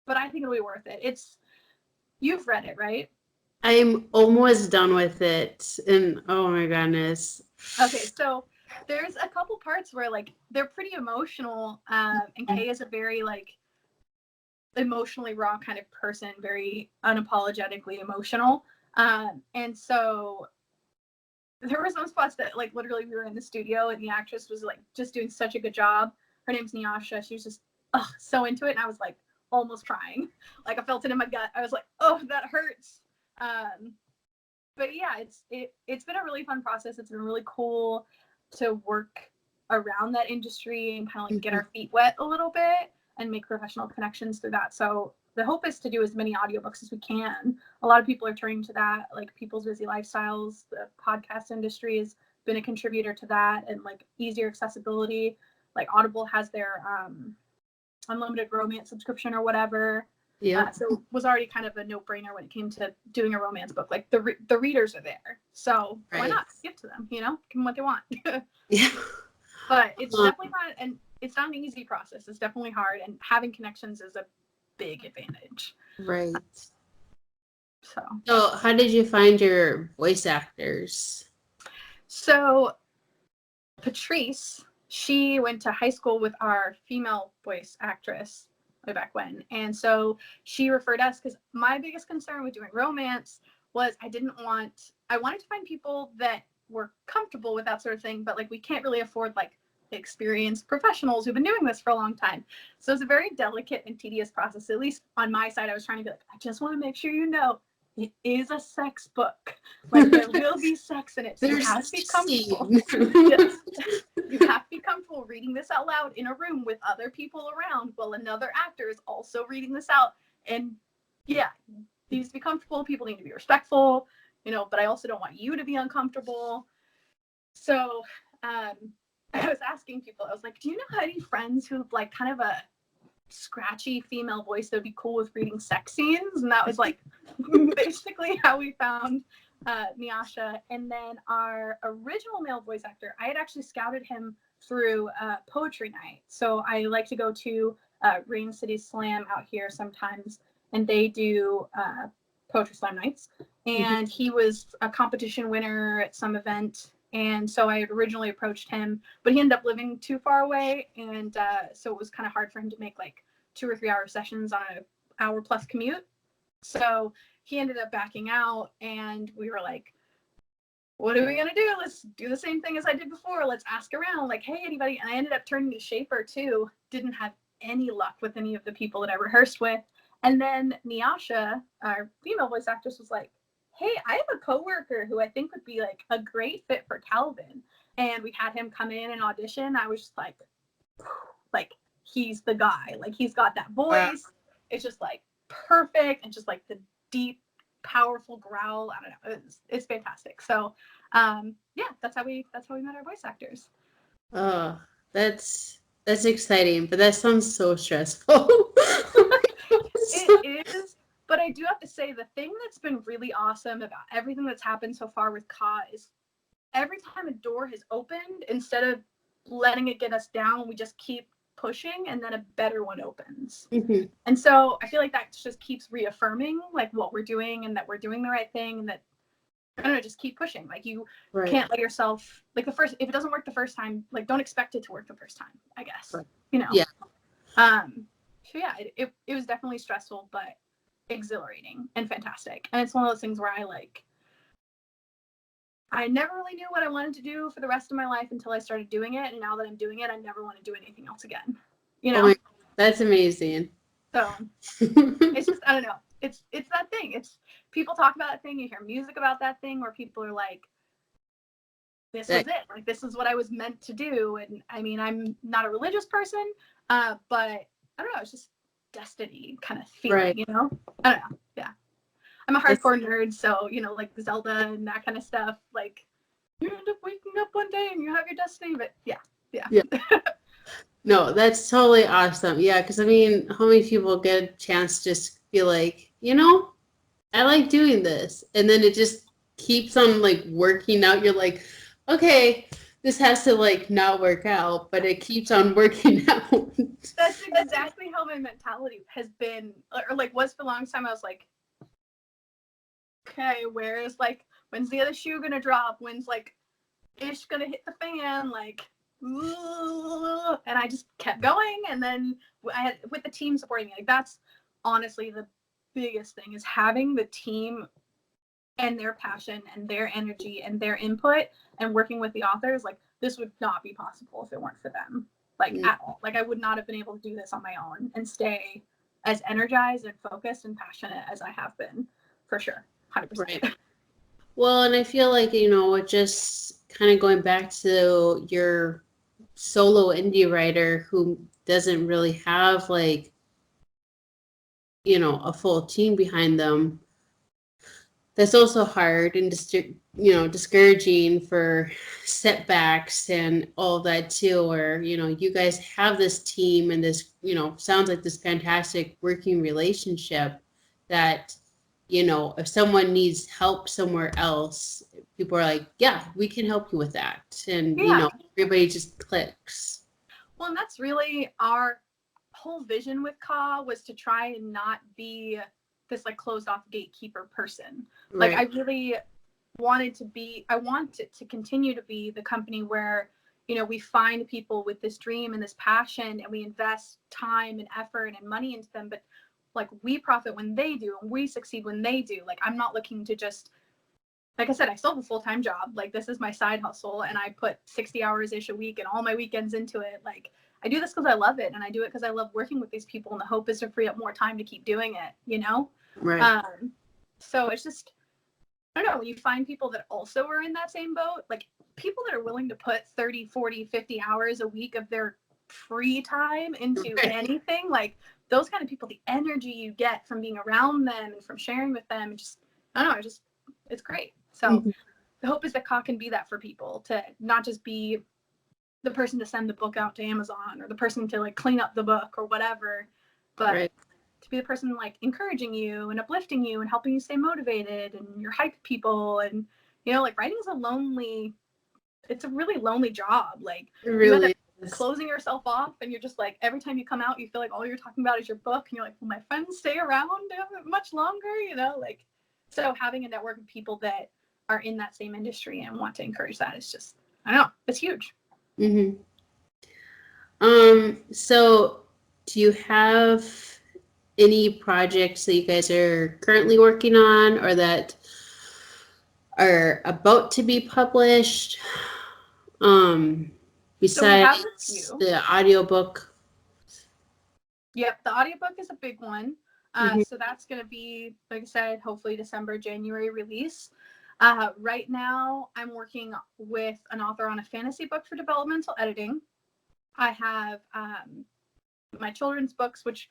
I think it'll be worth it. You've read it, right? I'm almost done with it. And oh my goodness. Okay, so there's a couple parts where, like, they're pretty emotional. And Kay is a very, like, emotionally raw kind of person, very unapologetically emotional. And so there were some spots that, like, literally we were in the studio and the actress was, like, just doing such a good job. Her name's Nyasha. She was just so into it. And I was, like, almost crying. Like, I felt it in my gut. I was like, oh, that hurts. but yeah, it's been a really fun process. It's been really cool to work around that industry and kind of like get our feet wet a little bit and make professional connections through that. So the hope is to do as many audiobooks as we can. A lot of people are turning to that, like people's busy lifestyles. The podcast industry has been a contributor to that, and like easier accessibility. Like Audible has their unlimited romance subscription or whatever. Yeah. So it was already kind of a no-brainer when it came to doing a romance book. Like the readers are there, so why not give to them? You know, give them what they want. Yeah. But it's definitely not, and it's not an easy process. It's definitely hard, and having connections is a big advantage. Right. So how did you find your voice actors? So Patrice, she went to high school with our female voice actress way back when. And so she referred us, because my biggest concern with doing romance was I wanted to find people that were comfortable with that sort of thing, but like we can't really afford like experienced professionals who've been doing this for a long time. So it's a very delicate and tedious process. At least on my side, I was trying to be like, I just want to make sure you know it is a sex book. Like there will be sex in it. So you have to be comfortable. Yes. You have to be comfortable reading this out loud in a room with other people around while another actor is also reading this out. And yeah, needs to be comfortable. People need to be respectful, you know, but I also don't want you to be uncomfortable. So I was asking people, I was like, do you know any friends who have like kind of a scratchy female voice that would be cool with reading sex scenes? And that was like basically how we found Nyasha. And then our original male voice actor, I had actually scouted him through poetry night. So I like to go to Rain City Slam out here sometimes, and they do poetry slam nights. And he was a competition winner at some event. And so I had originally approached him, but he ended up living too far away. And so it was kind of hard for him to make like 2 or 3 hour sessions on an hour plus commute. So he ended up backing out, and we were like, what are we going to do? Let's do the same thing as I did before. Let's ask around, like, hey, anybody? And I ended up turning to Shaper too. Didn't have any luck with any of the people that I rehearsed with. And then Nyasha, our female voice actress, was like, hey, I have a coworker who I think would be like a great fit for Calvin. And we had him come in and audition. I was just like, he's the guy. Like, he's got that voice. It's just like perfect, and just like the deep, powerful growl. I don't know. It's fantastic. So yeah, that's how we met our voice actors. Oh, that's exciting, but that sounds so stressful. It is, but I do have to say the thing that's been really awesome about everything that's happened so far with KAH is every time a door has opened, instead of letting it get us down, we just keep pushing, and then a better one opens. And so I feel like that just keeps reaffirming like what we're doing, and that we're doing the right thing, and that, I don't know, just keep pushing. Like you can't let yourself, like if it doesn't work the first time, like don't expect it to work the first time, I guess. You know? Yeah. So yeah, it was definitely stressful, but exhilarating and fantastic. And it's one of those things where I never really knew what I wanted to do for the rest of my life until I started doing it. And now that I'm doing it, I never want to do anything else again. You know? That's amazing. So it's just, I don't know. It's that thing. It's people talk about that thing. You hear music about that thing where people are like, this was it. Like, this is what I was meant to do. And I mean, I'm not a religious person, but I don't know. It's just destiny kind of feeling, you know? I don't know. Yeah. I'm a hardcore nerd, so, you know, like Zelda and that kind of stuff. Like, you end up waking up one day and you have your destiny. But yeah. No, that's totally awesome. Yeah, because I mean, how many people get a chance to just be like, you know, I like doing this, and then it just keeps on like working out. You're like, okay, this has to like not work out, but it keeps on working out. That's exactly how my mentality has been, or like was for a long time. I was like, okay, when's the other shoe gonna drop? When's like ish gonna hit the fan? Like, ooh. And I just kept going. And then I had with the team supporting me. Like, that's honestly the biggest thing, is having the team and their passion and their energy and their input, and working with the authors. Like, this would not be possible if it weren't for them, like at all. Like, I would not have been able to do this on my own and stay as energized and focused and passionate as I have been, for sure. 100%. Well, and I feel like, just kind of going back to your solo indie writer who doesn't really have like, a full team behind them. That's also hard and discouraging for setbacks and all of that too, where, you guys have this team and this, sounds like this fantastic working relationship that, if someone needs help somewhere else, people are like, yeah, we can help you with that. And, Yeah. everybody just clicks. Well, and that's really our whole vision with KAH, was to try and not be this like closed off gatekeeper person. Like, I Right. really I want it to continue to be the company where, we find people with this dream and this passion, and we invest time and effort and money into them. But like, we profit when they do, and we succeed when they do. Like, I'm not looking to just, like I said, I still have a full-time job. Like, this is my side hustle, and I put 60 hours ish a week and all my weekends into it. Like, I do this because I love it, and I do it because I love working with these people, and the hope is to free up more time to keep doing it. Right. So it's just, I don't know, when you find people that also are in that same boat, like people that are willing to put 30, 40, 50 hours a week of their free time into anything, like those kind of people, the energy you get from being around them and from sharing with them, just, I don't know, it's great. So the hope is that KAH can be that for people, to not just be the person to send the book out to Amazon, or the person to like clean up the book or whatever, but Right. to be the person like encouraging you and uplifting you and helping you stay motivated, and your hype people. And like, writing's it's a really lonely job. Like, It you end up really is. closing yourself off, and you're just like, every time you come out, you feel like all you're talking about is your book, and you're like, will my friends stay around much longer? Like, so having a network of people that are in that same industry and want to encourage that is just, I don't know, it's huge. Mm-hmm. So do you have any projects that you guys are currently working on or that are about to be published? Um, So we have a besides few. the audiobook? Yep, the audiobook is a big one. Mhm. So that's going to be, like I said, hopefully December, January release. Right now, I'm working with an author on a fantasy book for developmental editing. I have my children's books, which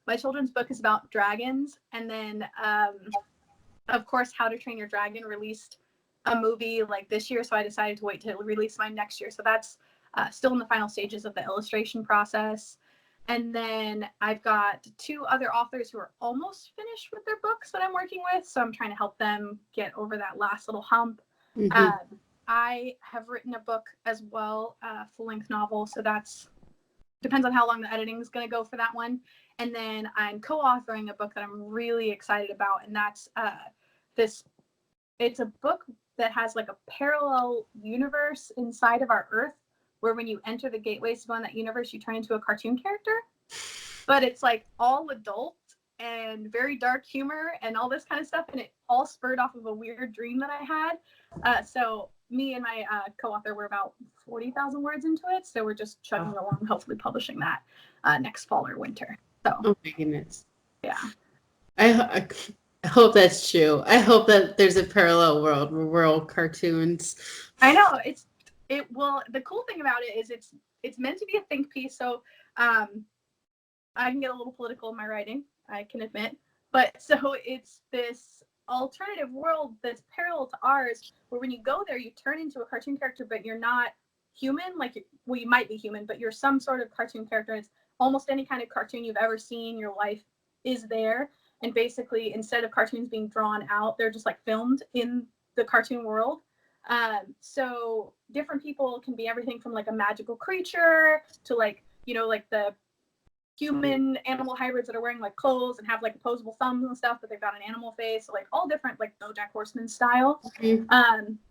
my children's book is about dragons. And then, of course, How to Train Your Dragon released a movie like this year. So I decided to wait to release mine next year. So that's still in the final stages of the illustration process. And then I've got two other authors who are almost finished with their books that I'm working with. So I'm trying to help them get over that last little hump. Mhm. I have written a book as well, full-length novel. So that's depends on how long the editing is going to go for that one. And then I'm co-authoring a book that I'm really excited about. And that's it's a book that has like a parallel universe inside of our Earth, where when you enter the gateways to go in that universe, you turn into a cartoon character. But it's like all adult and very dark humor and all this kind of stuff. And it all spurred off of a weird dream that I had. So me and my co-author were about 40,000 words into it. So we're just chugging along, hopefully publishing that next fall or winter. So, Oh my goodness. yeah. I hope that's true. I hope that there's a parallel world where we're all cartoons. I know the cool thing about it is it's meant to be a think piece. So I can get a little political in my writing, I can admit. But so it's this alternative world that's parallel to ours, where when you go there, you turn into a cartoon character, but you're not human. Like, well, you might be human, but you're some sort of cartoon character. It's almost any kind of cartoon you've ever seen. Your life is there. And basically, instead of cartoons being drawn out, they're just like filmed in the cartoon world. So different people can be everything from like a magical creature to like, like the human animal hybrids that are wearing like clothes and have like opposable thumbs and stuff, but they've got an animal face. So like all different, like BoJack Horseman style.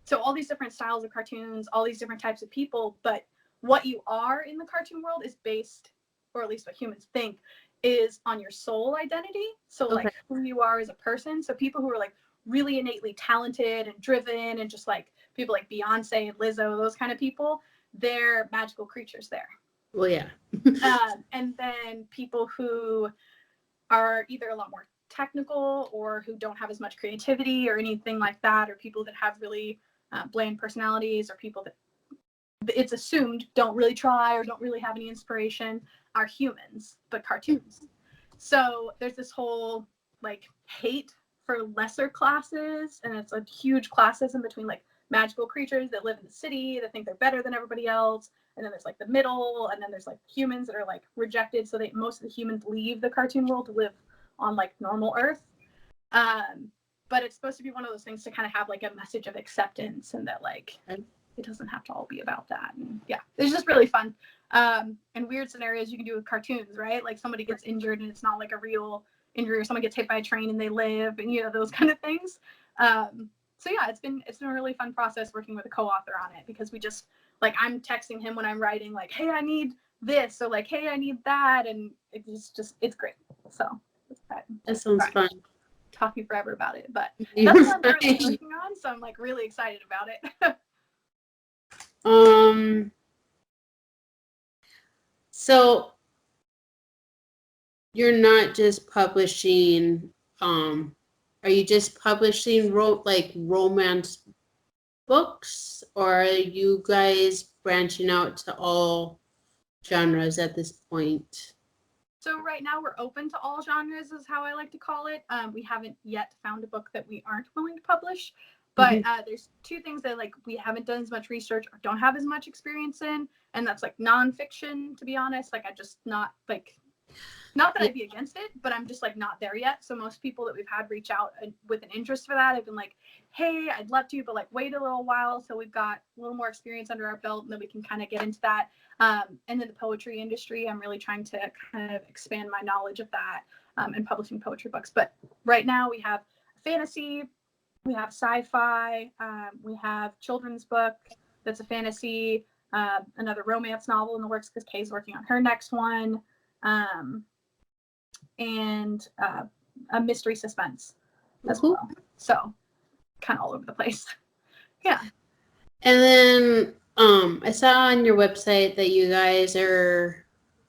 So all these different styles of cartoons, all these different types of people, but what you are in the cartoon world is based, or at least what humans think, is on your soul identity. So like who you are as a person. So people who are like really innately talented and driven, and just like people like Beyonce and Lizzo, those kind of people, they're magical creatures there. Well, yeah. And then people who are either a lot more technical or who don't have as much creativity or anything like that, or people that have really bland personalities, or people that it's assumed don't really try or don't really have any inspiration, are humans, but cartoons. So there's this whole like hate for lesser classes, and it's a huge classism between like magical creatures that live in the city that think they're better than everybody else, and then there's like the middle, and then there's like humans that are like rejected, so they most of the humans leave the cartoon world to live on like normal Earth. But it's supposed to be one of those things to kind of have like a message of acceptance, and that like it doesn't have to all be about that. And yeah, it's just really fun. And weird scenarios you can do with cartoons, right? Like somebody gets injured and it's not like a real injury, or someone gets hit by a train and they live, and you know, those kind of things. So yeah, it's been a really fun process working with a co-author on it, because we just like, I'm texting him when I'm writing like, hey, I need this, so like, hey, I need that, and it's great. So that sounds fun. Talking forever about it, but that's what I'm currently working on, so I'm like really excited about it. So you're not just publishing, are you just publishing romance books, or are you guys branching out to all genres at this point? So right now we're open to all genres, is how I like to call it. We haven't yet found a book that we aren't willing to publish, but there's two things that like we haven't done as much research or don't have as much experience in, and that's like nonfiction, to be honest. Like I just not that I'd be against it, but I'm just like not there yet. So most people that we've had reach out with an interest for that have been like, hey, I'd love to, but like wait a little while so we've got a little more experience under our belt, and then we can kind of get into that. And then the poetry industry, I'm really trying to kind of expand my knowledge of that, and publishing poetry books. But right now we have fantasy, we have sci-fi, we have children's book that's a fantasy, another romance novel in the works because Kay's working on her next one. And a mystery suspense as well. So kind of all over the place. Yeah. And then I saw on your website that you guys are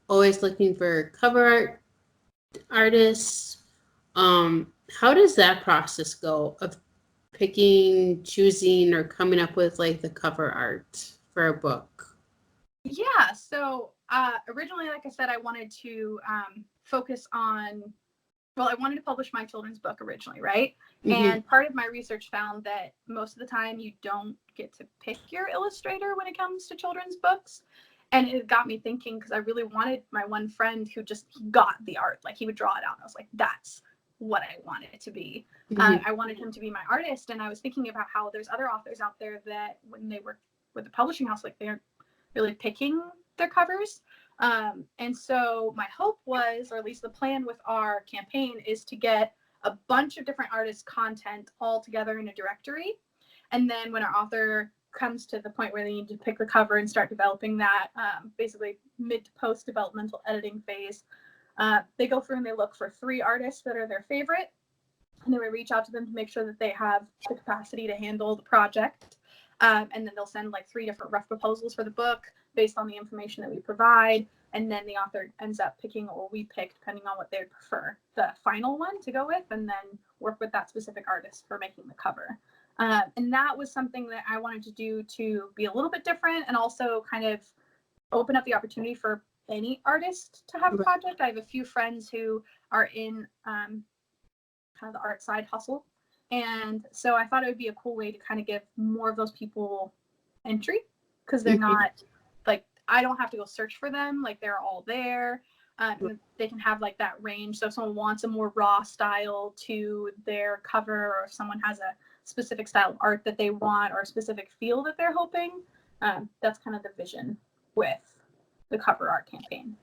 always looking for cover artists. How does that process go of picking, choosing, or coming up with like the cover art for a book? Yeah. So originally, like I said, I wanted to focus on, well, I wanted to publish my children's book originally, right? And part of my research found that most of the time you don't get to pick your illustrator when it comes to children's books. And it got me thinking, because I really wanted my one friend who just got the art, like he would draw it out. And I was like, that's what I want it to be. I wanted him to be my artist. And I was thinking about how there's other authors out there that when they work with the publishing house, like they're really picking their covers. And so my hope was, or at least the plan with our campaign, is to get a bunch of different artists' content all together in a directory. And then when our author comes to the point where they need to pick the cover and start developing that, basically mid to post developmental editing phase, they go through and they look for 3 artists that are their favorite. And then we reach out to them to make sure that they have the capacity to handle the project. And then they'll send like 3 different rough proposals for the book based on the information that we provide. And then the author ends up picking, or we pick, depending on what they prefer, the final one to go with, and then work with that specific artist for making the cover. And that was something that I wanted to do to be a little bit different, and also kind of open up the opportunity for any artist to have a project. I have a few friends who are in kind of the art side hustle. And so I thought it would be a cool way to kind of give more of those people entry, because they're not like, I don't have to go search for them. Like they're all there. They can have like that range. So if someone wants a more raw style to their cover, or if someone has a specific style of art that they want, or a specific feel that they're hoping, that's kind of the vision with the cover art campaign.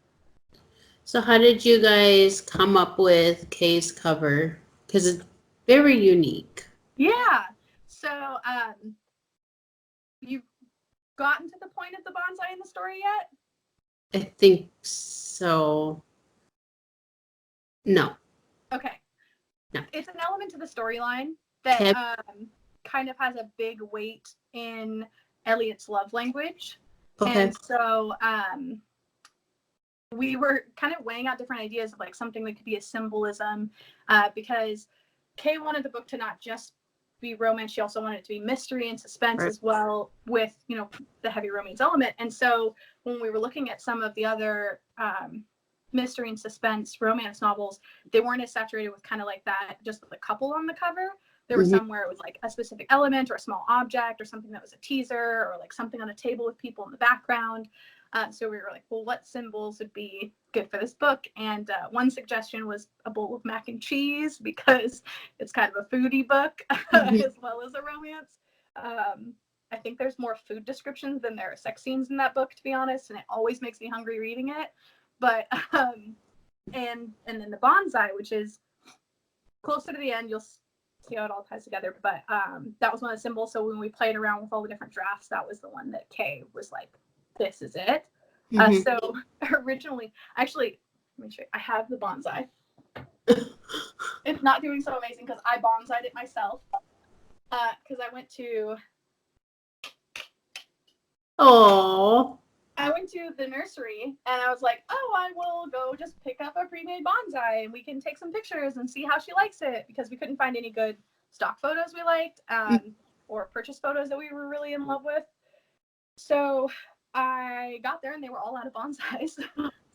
So how did you guys come up with Kay's cover? Because it's very unique. Yeah. So you've gotten to the point of the bonsai in the story yet? I think so. No. Okay. No. It's an element to the storyline that kind of has a big weight in Elliot's love language. Okay. And so we were kind of weighing out different ideas of like something that could be a symbolism, because Kay wanted the book to not just be romance. She also wanted it to be mystery and suspense as well, with, you know, the heavy romance element. And so when we were looking at some of the other mystery and suspense romance novels, they weren't as saturated with kind of like that, just the couple on the cover. There were some where it was like a specific element or a small object or something that was a teaser, or like something on a table with people in the background. So we were like, well, what symbols would be good for this book? And one suggestion was a bowl of mac and cheese, because it's kind of a foodie book as well as a romance. I think there's more food descriptions than there are sex scenes in that book, to be honest, and it always makes me hungry reading it. But and then the bonsai, which is closer to the end, you'll see how it all ties together. But that was one of the symbols. So when we played around with all the different drafts, that was the one that Kay was like, this is it. So originally, actually, let me show you. I have the bonsai. It's not doing so amazing because I bonsai'd it myself. Because I went to the nursery and I was like, oh, I will go just pick up a pre-made bonsai and we can take some pictures and see how she likes it, because we couldn't find any good stock photos we liked, or purchase photos that we were really in love with. So I got there and they were all out of bonsais. So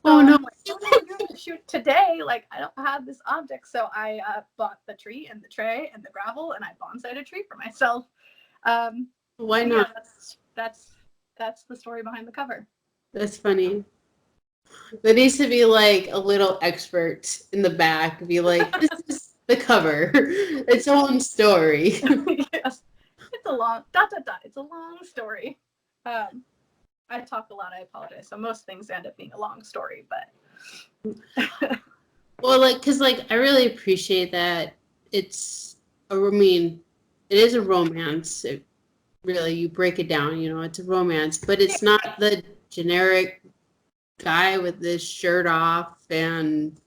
I'm like, what am I going to shoot today? Like, I don't have this object. So I bought the tree and the tray and the gravel, and I bonsai'd a tree for myself. Why not? Yeah, that's the story behind the cover. That's funny. There needs to be like a little expert in the back, be like, this is the cover. Its own story. Yes. It's a long It's a long story. I talk a lot, I apologize. So most things end up being a long story, but well, like, because like I really appreciate that it's it is a romance. Really, you break it down, you know, it's a romance, but it's not the generic guy with this shirt off and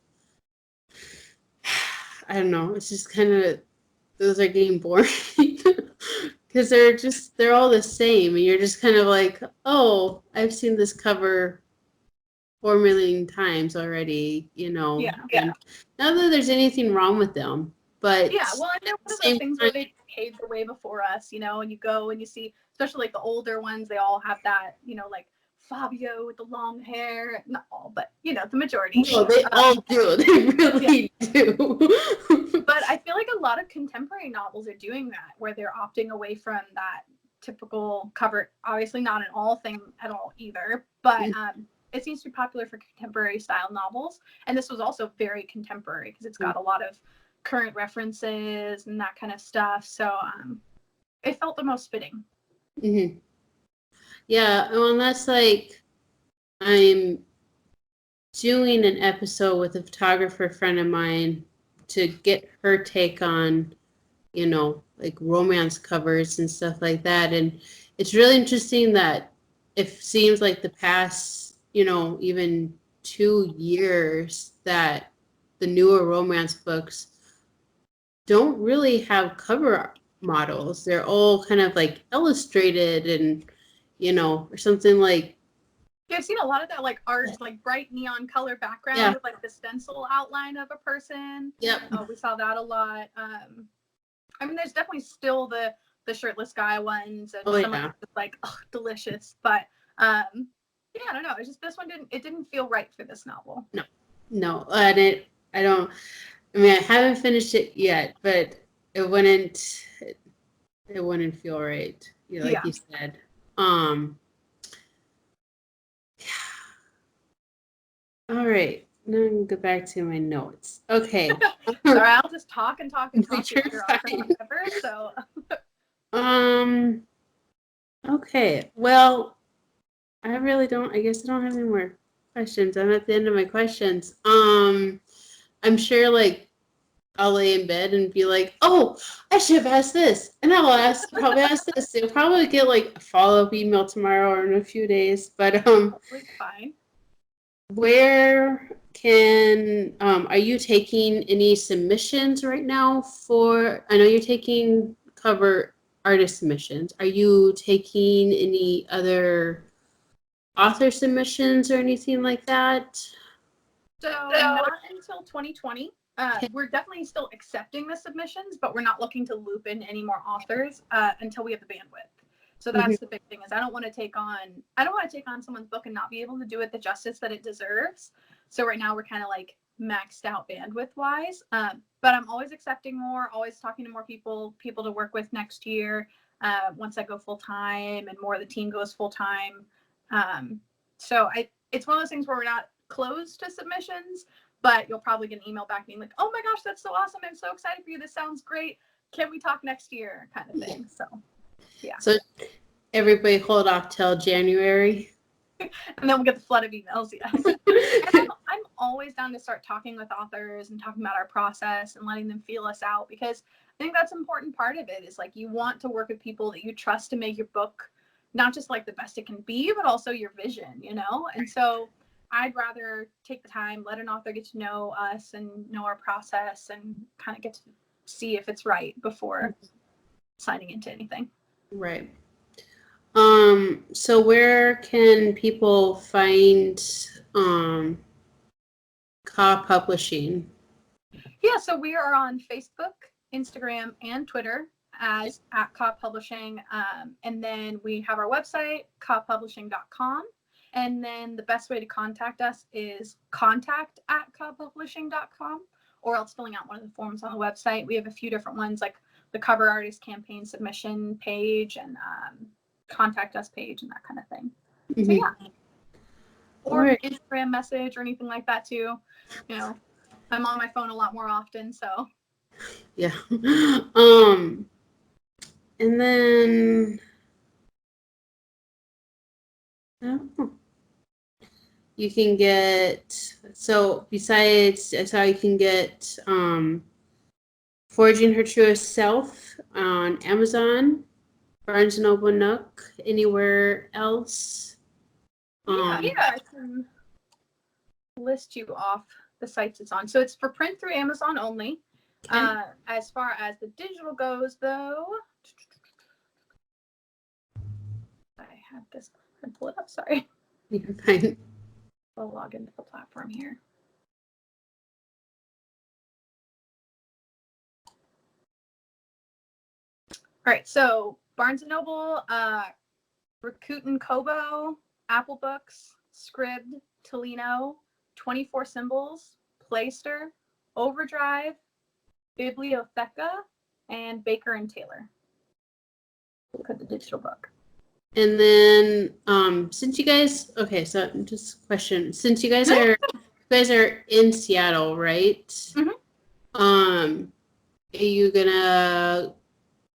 I don't know, it's just kind of, those are getting boring because they're all the same and you're just kind of like, oh, I've seen this cover 4 million times already, you know. And not that there's anything wrong with them, but well, and they're one of those things where they paved the way before us, you know, and you go and you see, especially like the older ones, they all have that, you know, like Fabio with the long hair. Not all, but you know, the majority. No, they all do. They really do. But I feel like a lot of contemporary novels are doing that, where they're opting away from that typical cover. Obviously not an all thing at all either, but it seems to be popular for contemporary style novels. And this was also very contemporary because it's got a lot of current references and that kind of stuff. So it felt the most fitting. Yeah, well, and that's like, I'm doing an episode with a photographer friend of mine to get her take on, you know, like romance covers and stuff like that. And it's really interesting that it seems like the past, you know, even 2 years, that the newer romance books don't really have cover models. They're all kind of like illustrated and, you know, or something like. Yeah, I've seen a lot of that, like art, like bright neon color background with like the stencil outline of a person. Yep. We saw that a lot. I mean, there's definitely still the shirtless guy ones, and some of it's like, oh, delicious. But yeah, I don't know. It's just, this one didn't feel right for this novel. No, and I haven't finished it yet, but it wouldn't feel right, you know, like you said. All right, now I'm gonna go back to my notes. Okay. Sorry, I'll just talk and talk and talk. So. Okay. Well, I guess I don't have any more questions. I'm at the end of my questions. I'm sure like I'll lay in bed and be like, oh, I should have asked this. And I will probably ask this. You'll probably get like a follow-up email tomorrow or in a few days. But fine. Where can are you taking any submissions right now I know you're taking cover artist submissions. Are you taking any other author submissions or anything like that? So not until 2020. We're definitely still accepting the submissions, but we're not looking to loop in any more authors until we have the bandwidth. So that's the big thing, is I don't want to take on someone's book and not be able to do it the justice that it deserves. So right now we're kind of like maxed out bandwidth wise. But I'm always accepting more, always talking to more people to work with next year. Once I go full time and more of the team goes full time. So it's one of those things where we're not closed to submissions, but you'll probably get an email back being like, oh my gosh, that's so awesome. I'm so excited for you. This sounds great. Can we talk next year? Kind of thing. So, yeah. So everybody hold off till January. And then we'll get the flood of emails. Yeah. And I'm always down to start talking with authors and talking about our process and letting them feel us out, because I think that's an important part of it, is like you want to work with people that you trust to make your book not just like the best it can be, but also your vision, you know? And so I'd rather take the time, let an author get to know us and know our process and kind of get to see if it's right before signing into anything. Right. So where can people find KAH Publishing? Yeah, so we are on Facebook, Instagram, and Twitter as at KAH Publishing. And then we have our website, kahpublishing.com. And then the best way to contact us is contact@kahpublishing.com, or else filling out one of the forms on the website. We have a few different ones, like the cover artist campaign submission page and contact us page and that kind of thing. So yeah. Or Right. Instagram message or anything like that too. You know, I'm on my phone a lot more often, so. Yeah. And then you can get, so besides, I saw you can get Forging Her Truest Self on Amazon, Barnes & Noble, Nook, anywhere else. Yeah, I can list you off the sites it's on. So it's for print through Amazon only. Okay. As far as the digital goes, though, I have this. I pull it up. Sorry. You're fine. I'll log into the platform here. All right. So Barnes & Noble, Rakuten Kobo, Apple Books, Scribd, Tolino, 24 Symbols, Playster, Overdrive, Bibliotheca, and Baker and Taylor. Look at the digital book. And then since you guys, okay, so just a question. Since you guys are in Seattle, right? Are you gonna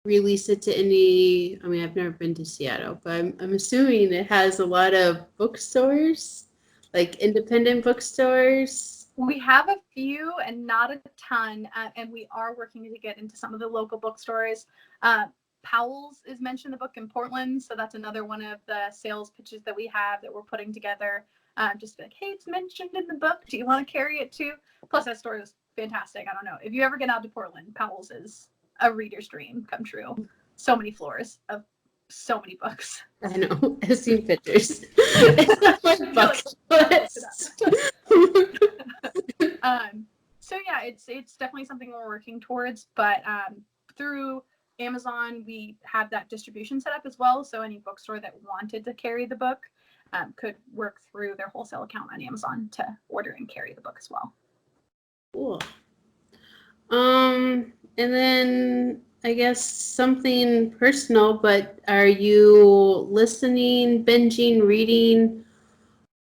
release it to any, I mean, I've never been to Seattle, but I'm assuming it has a lot of bookstores, like independent bookstores. We have a few and not a ton, and we are working to get into some of the local bookstores. Powell's is mentioned in the book in Portland, so that's another one of the sales pitches that we have that we're putting together. Just like, hey, it's mentioned in the book. Do you want to carry it too? Plus, that store is fantastic. I don't know. If you ever get out to Portland, Powell's is a reader's dream come true. So many floors of so many books. I know. I've seen pictures. It's not my bucket list. So yeah, it's definitely something we're working towards, but through Amazon, we have that distribution set up as well. So any bookstore that wanted to carry the book could work through their wholesale account on Amazon to order and carry the book as well. Cool. And then I guess something personal, but are you listening, binging, reading,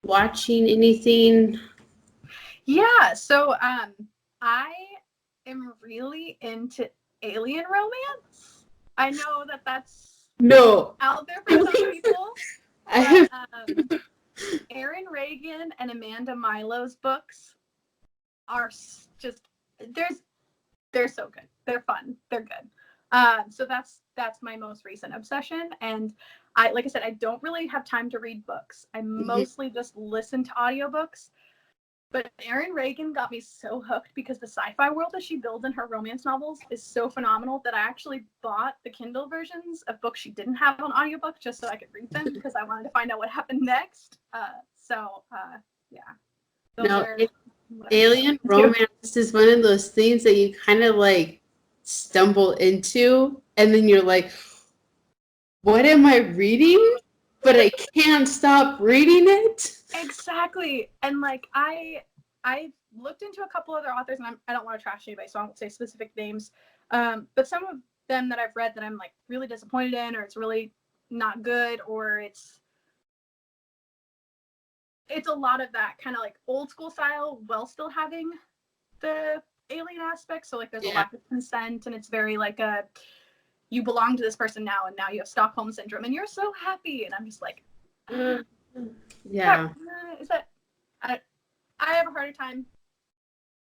watching anything? Yeah, so I am really into alien romance. I know that that's out there for some people. But, Erin Reagan and Amanda Milo's books are just they're so good. They're fun. They're good. So that's my most recent obsession. And like I said, I don't really have time to read books. I mostly just listen to audiobooks. But Erin Reagan got me so hooked because the sci-fi world that she builds in her romance novels is so phenomenal that I actually bought the Kindle versions of books she didn't have on audiobook just so I could read them because I wanted to find out what happened next. Yeah. No, alien romance is one of those things that you kind of like stumble into, and then you're like, what am I reading? But I can't stop reading it. Exactly. And like I looked into a couple other authors, and I don't want to trash anybody, so I won't say specific names. But some of them that I've read that I'm like really disappointed in, or it's really not good, or it's a lot of that kind of like old school style while still having the alien aspect. So like there's a lack of consent, and it's very like you belong to this person now, and now you have Stockholm syndrome, and you're so happy, and I'm just like, yeah. Is that I have a harder time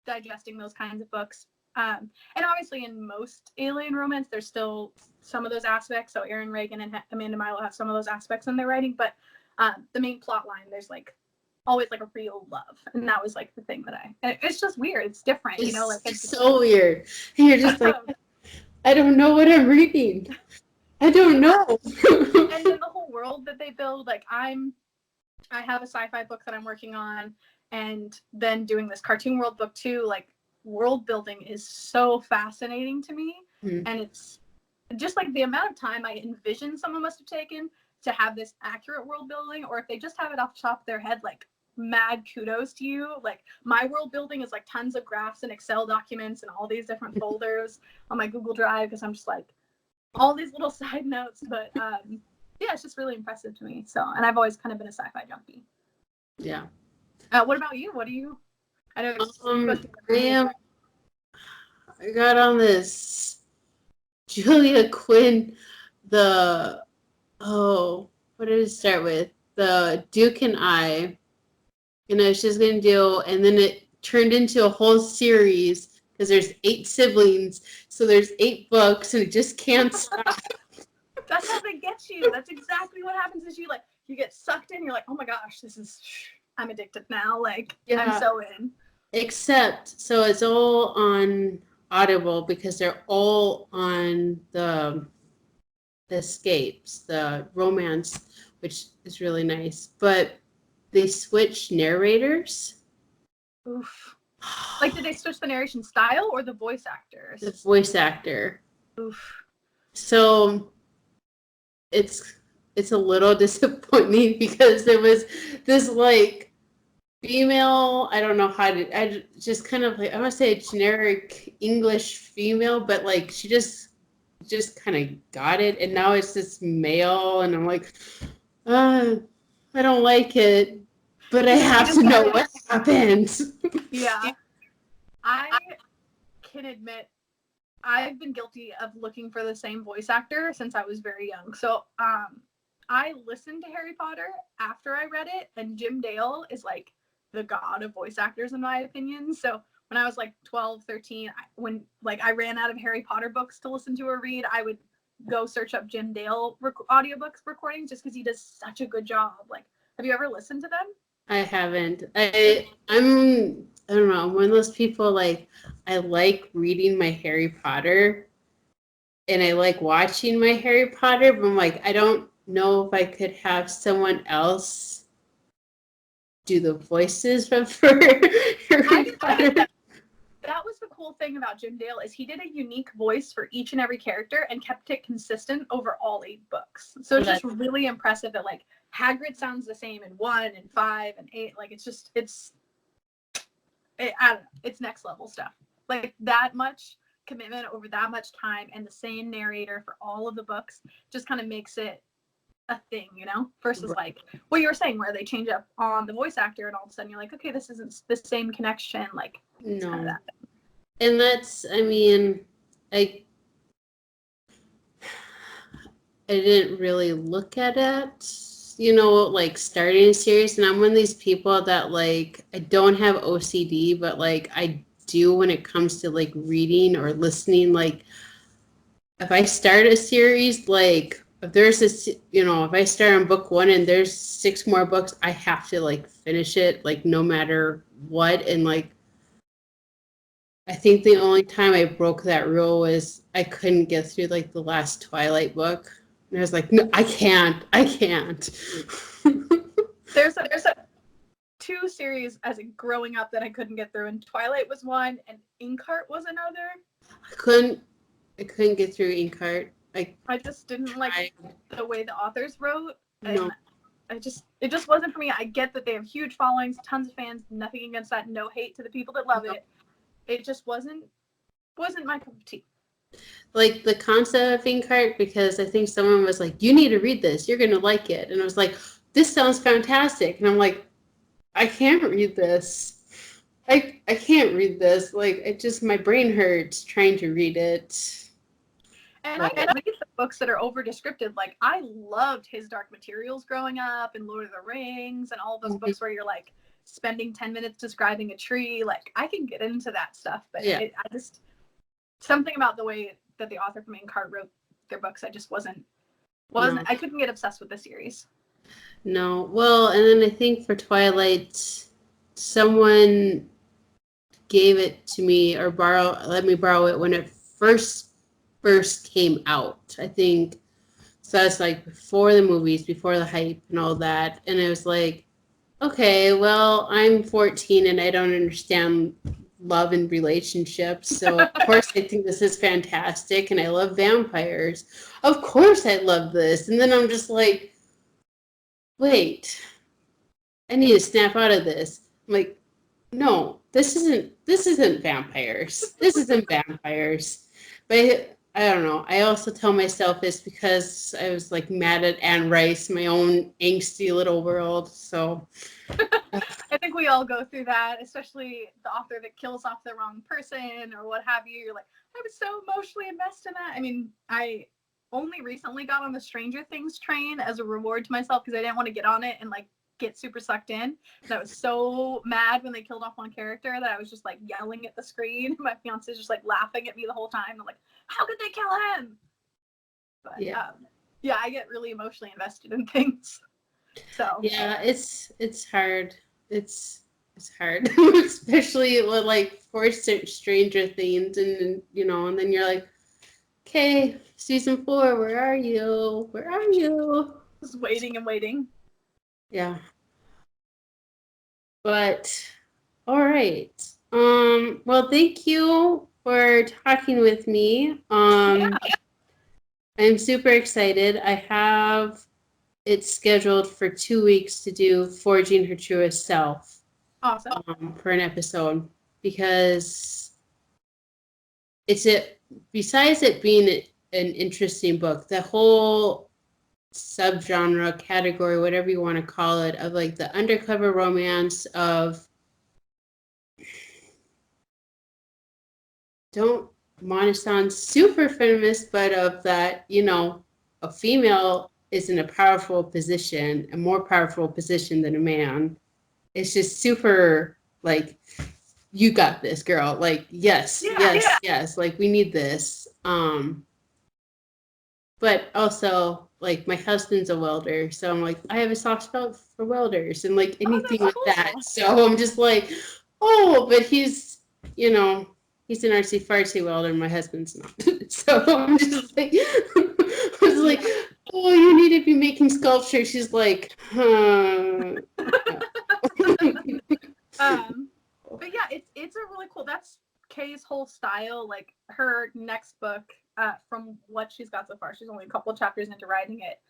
digesting those kinds of books. And obviously in most alien romance, there's still some of those aspects. So Erin Reagan and Amanda Milo have some of those aspects in their writing, but the main plot line, there's like always like a real love. And that was like the thing that it's just weird. It's different, you know? Like It's so weird. And you're just like, I don't know what I'm reading. I don't know. And then the whole world that they build, like I have a sci-fi book that I'm working on, and then doing this cartoon world book too. Like world building is so fascinating to me. And it's just like the amount of time I envision someone must have taken to have this accurate world building, or if they just have it off the top of their head, like mad kudos to you. Like my world building is like tons of graphs and Excel documents and all these different folders on my Google Drive, because I'm just like all these little side notes. But yeah, it's just really impressive to me. So, and I've always kind of been a sci-fi junkie. Yeah. What about you? What do you? I know. I got on this Julia Quinn, what did it start with? The Duke and I. And I was just going to do, and then it turned into a whole series because there's 8 siblings. So there's 8 books, and it just can't stop. That's how they get you. That's exactly what happens is you get sucked in. You're like, oh my gosh, I'm addicted now. Like, I'm so in. Except, so it's all on Audible because they're all on the escapes, the romance, which is really nice. But they switch narrators. Oof. Like, did they switch the narration style or the voice actors? The voice actor. Oof. So it's a little disappointing because there was this like female, I don't know how to, I just kind of like, I want to say a generic English female, but like she just kind of got it, and now it's this male, and I'm like, I don't like it, but I have to know what happened. Yeah. I can admit I've been guilty of looking for the same voice actor since I was very young. So I listened to Harry Potter after I read it, and Jim Dale is like the god of voice actors in my opinion. So when I was like 12, 13, when like I ran out of Harry Potter books to listen to or read, I would go search up Jim Dale audiobooks recordings just because he does such a good job. Like, have you ever listened to them? I haven't. I don't know. I'm one of those people, like, I like reading my Harry Potter and I like watching my Harry Potter, but I'm like, I don't know if I could have someone else do the voices for Harry Potter. That was the cool thing about Jim Dale is he did a unique voice for each and every character and kept it consistent over all 8 books. So it's just really impressive that like Hagrid sounds the same in 1 and 5 and 8. Like it's I don't know, it's next level stuff. Like that much commitment over that much time and the same narrator for all of the books just kind of makes it a thing, you know, versus like what you were saying where they change up on the voice actor and all of a sudden you're like, okay, this isn't the same connection. Like, no. Kind of that. And that's, I mean, I didn't really look at it, you know, like starting a series. And I'm one of these people that like, I don't have OCD, but like I do when it comes to like reading or listening. Like if I start a series, like if there's this, if I start on book 1 and there's 6 more books, I have to like finish it, like no matter what. And like, I think the only time I broke that rule was I couldn't get through like the last Twilight book. And I was like, no, I can't. There's a 2 series as growing up that I couldn't get through, and Twilight was one, and Inkheart was another. I couldn't get through Inkheart. I just didn't like the way the authors wrote. No. And it just wasn't for me. I get that they have huge followings, tons of fans, nothing against that, no hate to the people that love it. It just wasn't my cup of tea. Like the concept of Inkheart, because I think someone was like, you need to read this, you're gonna like it. And I was like, this sounds fantastic. And I'm like, I can't read this. I can't read this. Like, it just, my brain hurts trying to read it. And I read the books that are over descriptive. Like, I loved His Dark Materials growing up, and Lord of the Rings, and all those books where you're like spending 10 minutes describing a tree. Like, I can get into that stuff, but I just, something about the way that the author from Inkheart wrote their books, I just wasn't. I couldn't get obsessed with the series. No. Well, and then I think for Twilight, someone gave it to me or let me borrow it when it first came out. I think so. That's like before the movies, before the hype and all that. And it was like, okay, well, I'm 14 and I don't understand love and relationships. So of course I think this is fantastic, and I love vampires. Of course I love this. And then I'm just like, wait, I need to snap out of this. I'm like, no, this isn't vampires. This isn't vampires. But I don't know. I also tell myself it's because I was like mad at Anne Rice, my own angsty little world. So I think we all go through that, especially the author that kills off the wrong person or what have you. You're like, I was so emotionally invested in that. I mean, I only recently got on the Stranger Things train as a reward to myself because I didn't want to get on it and like get super sucked in. And I was so mad when they killed off one character that I was just like yelling at the screen. My fiance is just like laughing at me the whole time. I'm like, how could they kill him? But yeah, I get really emotionally invested in things. So yeah, it's hard. It's hard, especially with like for Stranger Things, and and then you're like, okay, season 4, where are you? Where are you? Just waiting and waiting. Yeah. But all right. Well, thank you for talking with me. I'm super excited. I have it scheduled for 2 weeks to do Forging Her Truest Self. Awesome. For an episode, because besides it being an interesting book, the whole subgenre category, whatever you want to call it, of like the undercover romance of, don't want to sound super feminist, but of that, a female is in a powerful position, a more powerful position than a man. It's just super like, you got this, girl. Like, yes. Like, we need this. But also, like, my husband's a welder, so I'm like, I have a soft spot for welders and like anything like that. So I'm just like, oh, but he's an artsy fartsy welder, and my husband's not. So I'm just like, I was like, oh, you need to be making sculpture. She's like, But yeah, it's a really cool. That's Kay's whole style. Like her next book, from what she's got so far, she's only a couple of chapters into writing it.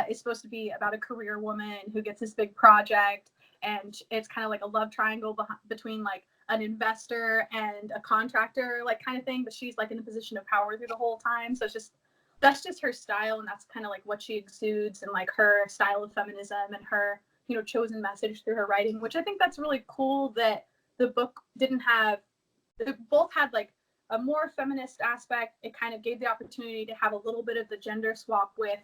Is supposed to be about a career woman who gets this big project, and it's kind of like a love triangle between like an investor and a contractor, like kind of thing. But she's like in a position of power through the whole time. So that's just her style, and that's kind of like what she exudes, and like her style of feminism and her chosen message through her writing, which I think that's really cool that the book didn't have. It both had like a more feminist aspect. It kind of gave the opportunity to have a little bit of the gender swap with,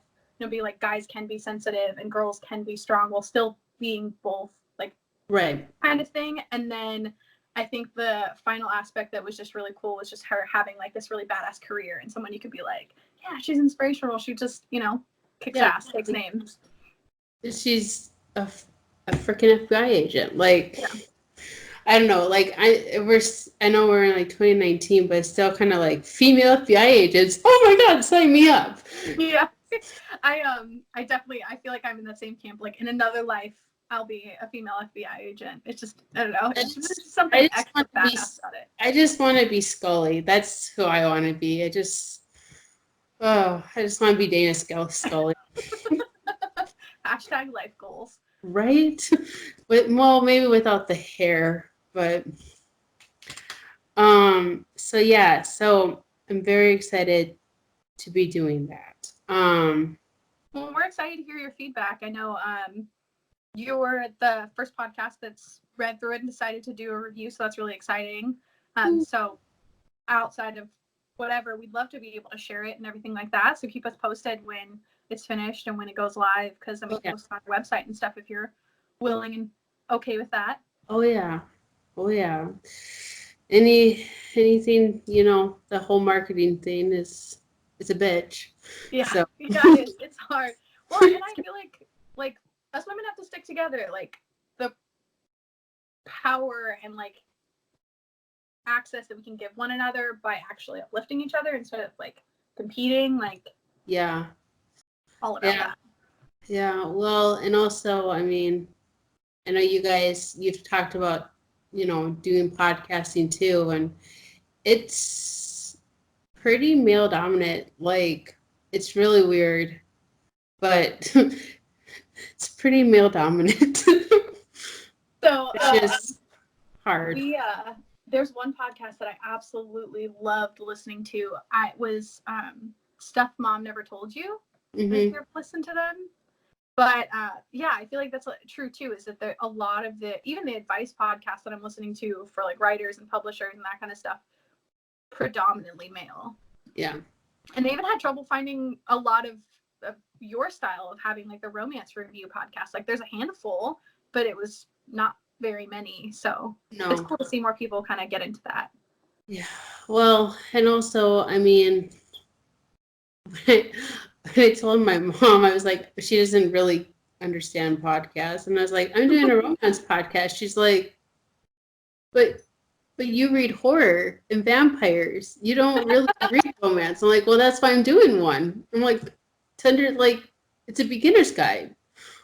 be like guys can be sensitive and girls can be strong while still being both, like right, kind of thing. And then I think the final aspect that was just really cool was just her having like this really badass career and someone you could be like, yeah, she's inspirational. She just, kicks ass, takes names. She's a freaking FBI agent. Like, yeah. I don't know. Like, I know we're in like 2019, but it's still kind of like female FBI agents. Oh my God, sign me up. Yeah. I definitely, I feel like I'm in the same camp. Like in another life, I'll be a female FBI agent. It's just, I don't know. It's just something extra badass about it. I just want to be Scully. That's who I want to be. I just want to be Dana Scully. Hashtag life goals. Right? Well, maybe without the hair, but so yeah, so I'm very excited to be doing that. Well, we're excited to hear your feedback. I know you were the first podcast that's read through it and decided to do a review, so that's really exciting. So outside of whatever, we'd love to be able to share it and everything like that. So keep us posted when it's finished and when it goes live, because then we can post it on our website and stuff if you're willing and okay with that. Oh yeah. Anything, the whole marketing thing is a bitch. Yeah. So. Yeah, it's hard. Well, and I feel like us women have to stick together. Like the power and like access that we can give one another by actually uplifting each other instead of like competing, like all about that. Yeah, well, and also, I mean, I know you've talked about, doing podcasting too, and it's pretty male dominant. Like, it's really weird, but it's pretty male dominant. So it's just hard. There's one podcast that I absolutely loved listening to. I was Stuff Mom Never Told You. Mm-hmm. If you've listened to them. But I feel like that's true too, is that a lot of even the advice podcasts that I'm listening to for like writers and publishers and that kind of stuff, predominantly male. Yeah. And they even had trouble finding a lot of your style of having like the romance review podcast. Like there's a handful, but it was not very many. So it's cool to see more people kind of get into that. Yeah. Well, and also, I mean, I told my mom, I was like, she doesn't really understand podcasts. And I was like, I'm doing a romance podcast. She's like, but you read horror and vampires. You don't really read romance. I'm like, well, that's why I'm doing one. I'm like, it's a beginner's guide.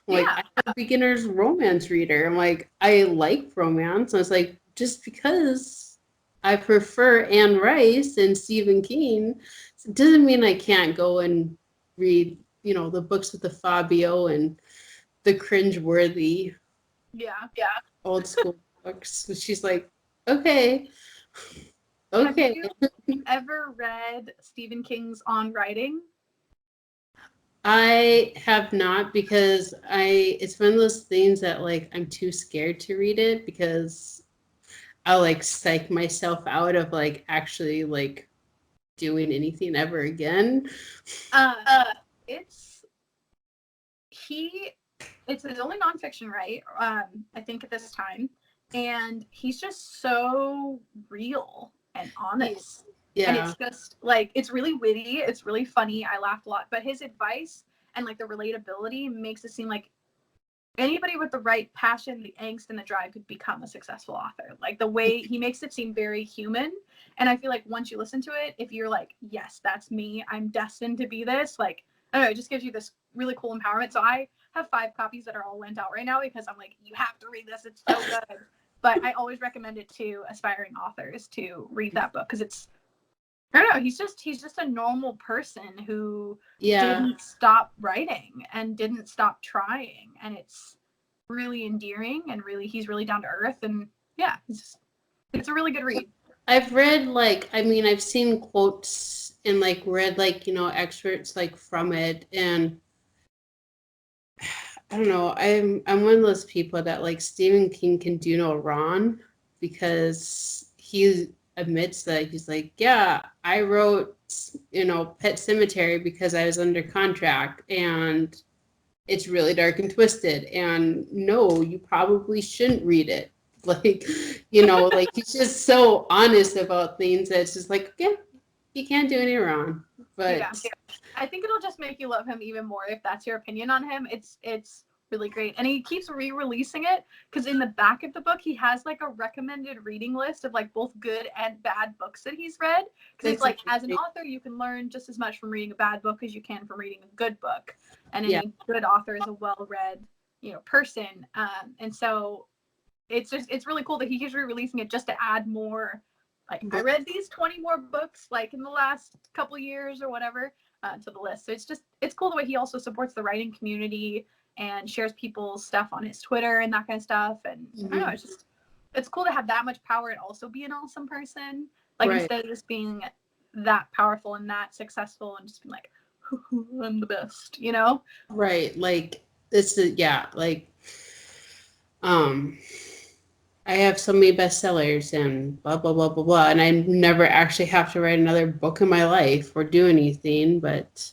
I'm like, I'm a beginner's romance reader. I'm like, I like romance. I was like, just because I prefer Anne Rice and Stephen King, it doesn't mean I can't go and read, the books with the Fabio and the cringeworthy, old school books. So she's like, okay. Have you ever read Stephen King's On Writing? I have not, because it's one of those things that like I'm too scared to read it, because I'll like psych myself out of like actually like doing anything ever again. It's his only nonfiction, right? I think at this time, and he's just so real and honest. Yeah. And it's just like, it's really witty, it's really funny. I laughed a lot, but his advice and like the relatability makes it seem like anybody with the right passion, the angst, and the drive could become a successful author. Like the way he makes it seem very human. And I feel like once you listen to it, if you're like, yes, that's me, I'm destined to be this, like, I don't know, it just gives you this really cool empowerment. So I have 5 copies that are all lent out right now because I'm like, you have to read this, it's so good. But I always recommend it to aspiring authors to read that book, because it's, I don't know, he's just a normal person who didn't stop writing and didn't stop trying, and it's really endearing, and he's really down to earth, and it's a really good read. I've read I've seen quotes and like read excerpts like from it, and I don't know, I'm one of those people that like Stephen King can do no wrong, because he admits that he's like, I wrote Pet Sematary because I was under contract and it's really dark and twisted, and no, you probably shouldn't read it. Like, like he's just so honest about things that it's just like, You can't do any wrong. But yeah, I think it'll just make you love him even more if that's your opinion on him. It's really great, and he keeps re-releasing it because in the back of the book he has like a recommended reading list of like both good and bad books that he's read. Because it's like, as an author, you can learn just as much from reading a bad book as you can from reading a good book, and any good author is a well-read, person. And so it's really cool that he keeps re-releasing it just to add more. Like, I read these 20 more books like in the last couple years or whatever to the list. So it's cool the way he also supports the writing community and shares people's stuff on his Twitter and that kind of stuff. And I don't know, it's cool to have that much power and also be an awesome person. Like, instead of just being that powerful and that successful and just being like, I'm the best, Right. Like, this is, like, I have so many bestsellers and blah, blah, blah, blah, blah. And I never actually have to write another book in my life or do anything, but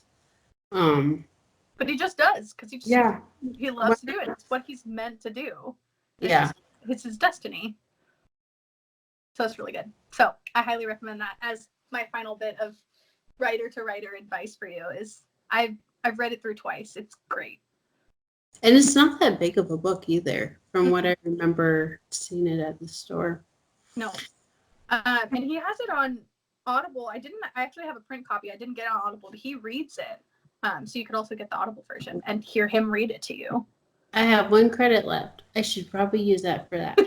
he just does, because he loves to do it. It's what he's meant to do. It's his destiny. So it's really good. So I highly recommend that as my final bit of writer to writer advice for you. Is I've read it through twice. It's great. And it's not that big of a book either, from what I remember seeing it at the store. No. And he has it on Audible. I actually have a print copy. I didn't get it on Audible, but he reads it. So you could also get the Audible version and hear him read it to you. I have 1 credit left. I should probably use that for that.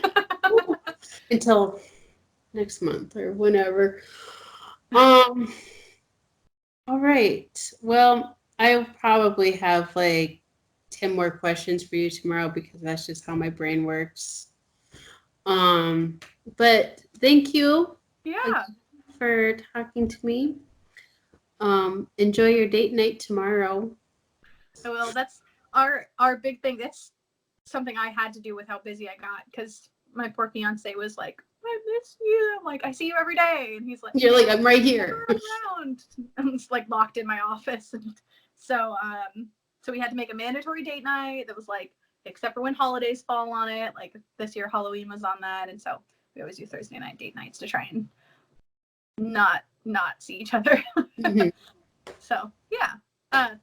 Until next month or whenever. All right. Well, I'll probably have like 10 more questions for you tomorrow because that's just how my brain works. But thank you. Yeah. For talking to me. Enjoy your date night tomorrow. Well, that's our big thing. That's something I had to do with how busy I got, because my poor fiance was like, I miss you. I'm like, I see you every day. And he's like, you're like, I'm right here. Around. I'm just like locked in my office. And so we had to make a mandatory date night that was like, except for when holidays fall on it. Like this year, Halloween was on that. And so we always do Thursday night date nights to try and not see each other. Mm-hmm. So yeah.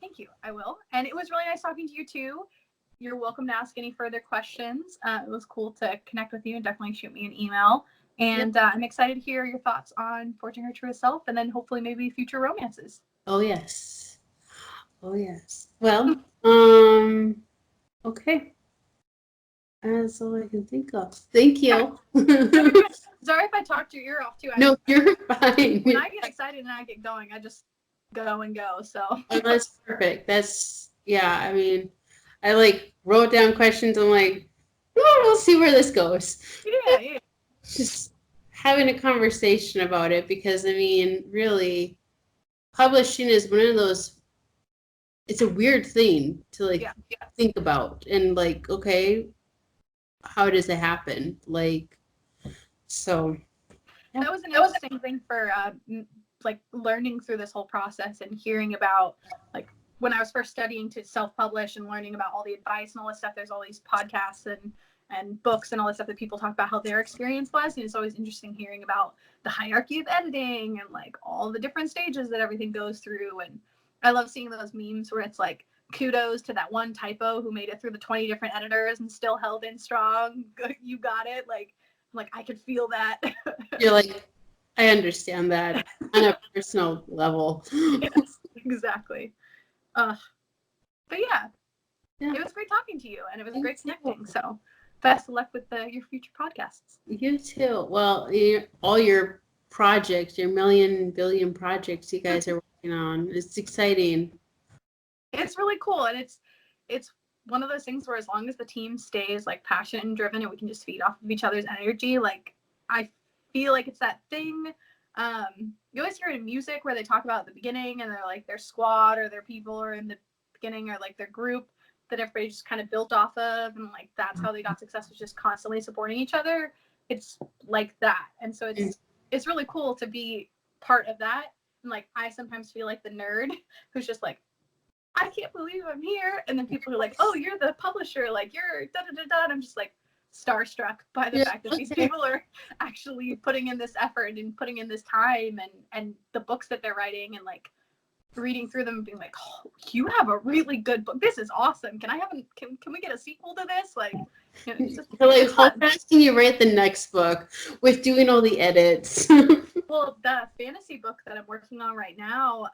Thank you. I will. And it was really nice talking to you too. You're welcome to ask any further questions. It was cool to connect with you, and definitely shoot me an email. And I'm excited to hear your thoughts on Forging Her Truest Self, and then hopefully maybe future romances. Oh yes. Well, okay. That's all I can think of. Thank you. Sorry if I talked your ear off too. No, you're fine. When I get excited and I get going, I just go and go. So that's perfect. I mean, I like wrote down questions. I'm like, we'll see where this goes. Yeah. Just having a conversation about it, because I mean, really, publishing is one of those. It's a weird thing to think about, and like, okay, how does it happen? Like, so that was an interesting thing for like learning through this whole process and hearing about, like, when I was first studying to self-publish and learning about all the advice and all this stuff. There's all these podcasts and books and all this stuff that people talk about how their experience was, and it's always interesting hearing about the hierarchy of editing and like all the different stages that everything goes through. And I love seeing those memes where it's like, kudos to that one typo who made it through the 20 different editors and still held in strong. You got it. Like I could feel that. You're like, I understand that on a personal level. Yes, exactly. But yeah, it was great talking to you, and it was great connecting. So best of luck with your future podcasts. You too. Well, all your projects, your billion projects you guys are working on. It's exciting. It's really cool, and it's one of those things where as long as the team stays like passionate and driven, and we can just feed off of each other's energy, like I feel like it's that thing. You always hear it in music where they talk about at the beginning, and they're like their squad or their people are in the beginning, or like their group that everybody just kind of built off of, and like that's how they got success, was just constantly supporting each other. It's like that, and so it's really cool to be part of that. And like I sometimes feel like the nerd who's just like, I can't believe I'm here. And then people are like, oh, you're the publisher. Like, you're da-da-da-da. And I'm just like, starstruck by the fact that these people are actually putting in this effort and putting in this time, and the books that they're writing, and like reading through them and being like, oh, you have a really good book. This is awesome. Can we get a sequel to this? Like, you know, like how fast can you write the next book with doing all the edits? Well, the fantasy book that I'm working on right now,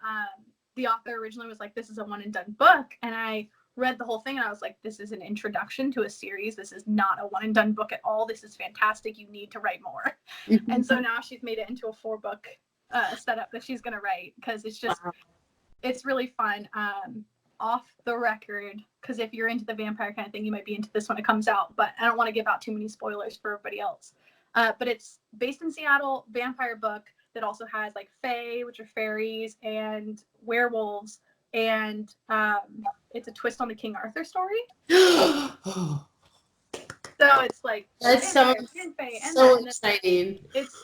the author originally was like, this is a one and done book. And I read the whole thing and I was like, this is an introduction to a series. This is not a one and done book at all. This is fantastic. You need to write more. Mm-hmm. And so now she's made it into a 4-book setup that she's going to write, because it's just, it's really fun. Off the record, because if you're into the vampire kind of thing, you might be into this when it comes out, but I don't want to give out too many spoilers for everybody else. But it's based in Seattle, vampire book that also has like fae, which are fairies, and werewolves, and it's a twist on the King Arthur story. So it's like that sounds so exciting.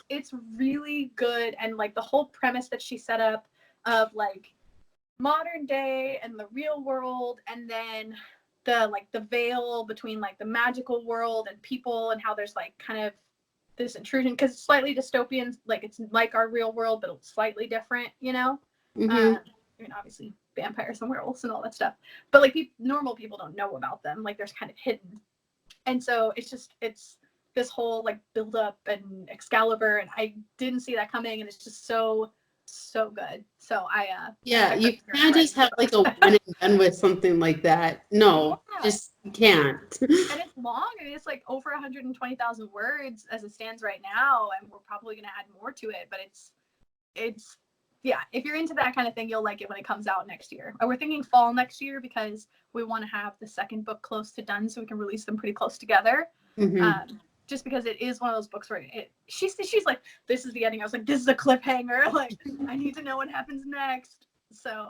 It's really good, and like the whole premise that she set up of like modern day and the real world, and then the veil between like the magical world and people, and how there's like kind of this intrusion, because it's slightly dystopian, like it's like our real world, but it's slightly different, you know. Mm-hmm. I mean, obviously vampires and werewolves and all that stuff, but like normal people don't know about them, like there's kind of hidden. And so it's this whole like build up and Excalibur, and I didn't see that coming, and it's just so good. So you can't just have like a one and done with something like that. No, just you can't. And it's long. I mean, it's like over 120,000 words as it stands right now, and we're probably going to add more to it. But it's if you're into that kind of thing, you'll like it when it comes out next year. We're thinking fall next year, because we want to have the second book close to done, so we can release them pretty close together. Mm-hmm. Just because it is one of those books where she's like, this is the ending. I was like, this is a cliffhanger. Like, I need to know what happens next. So,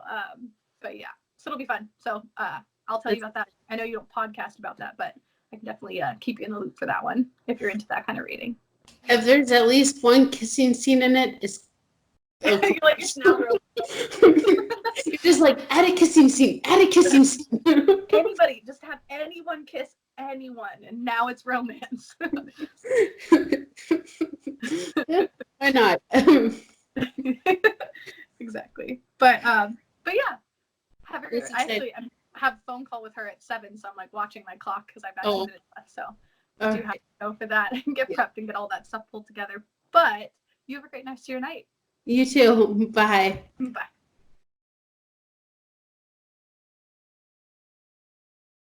but yeah, so it'll be fun. So, I'll tell you about that. I know you don't podcast about that, but I can definitely keep you in the loop for that one if you're into that kind of reading. If there's at least one kissing scene in it, it's okay. You're like, it's not real. You're just like, add a kissing scene. Anybody, just have anyone kiss anyone, and now it's romance. Why not? Exactly. But yeah, I have a phone call with her at 7, so I'm like watching my clock because I've got 2 minutes left. So I do have to go for that and get prepped and get all that stuff pulled together. But you have a great rest of your night. You too. Bye. Bye.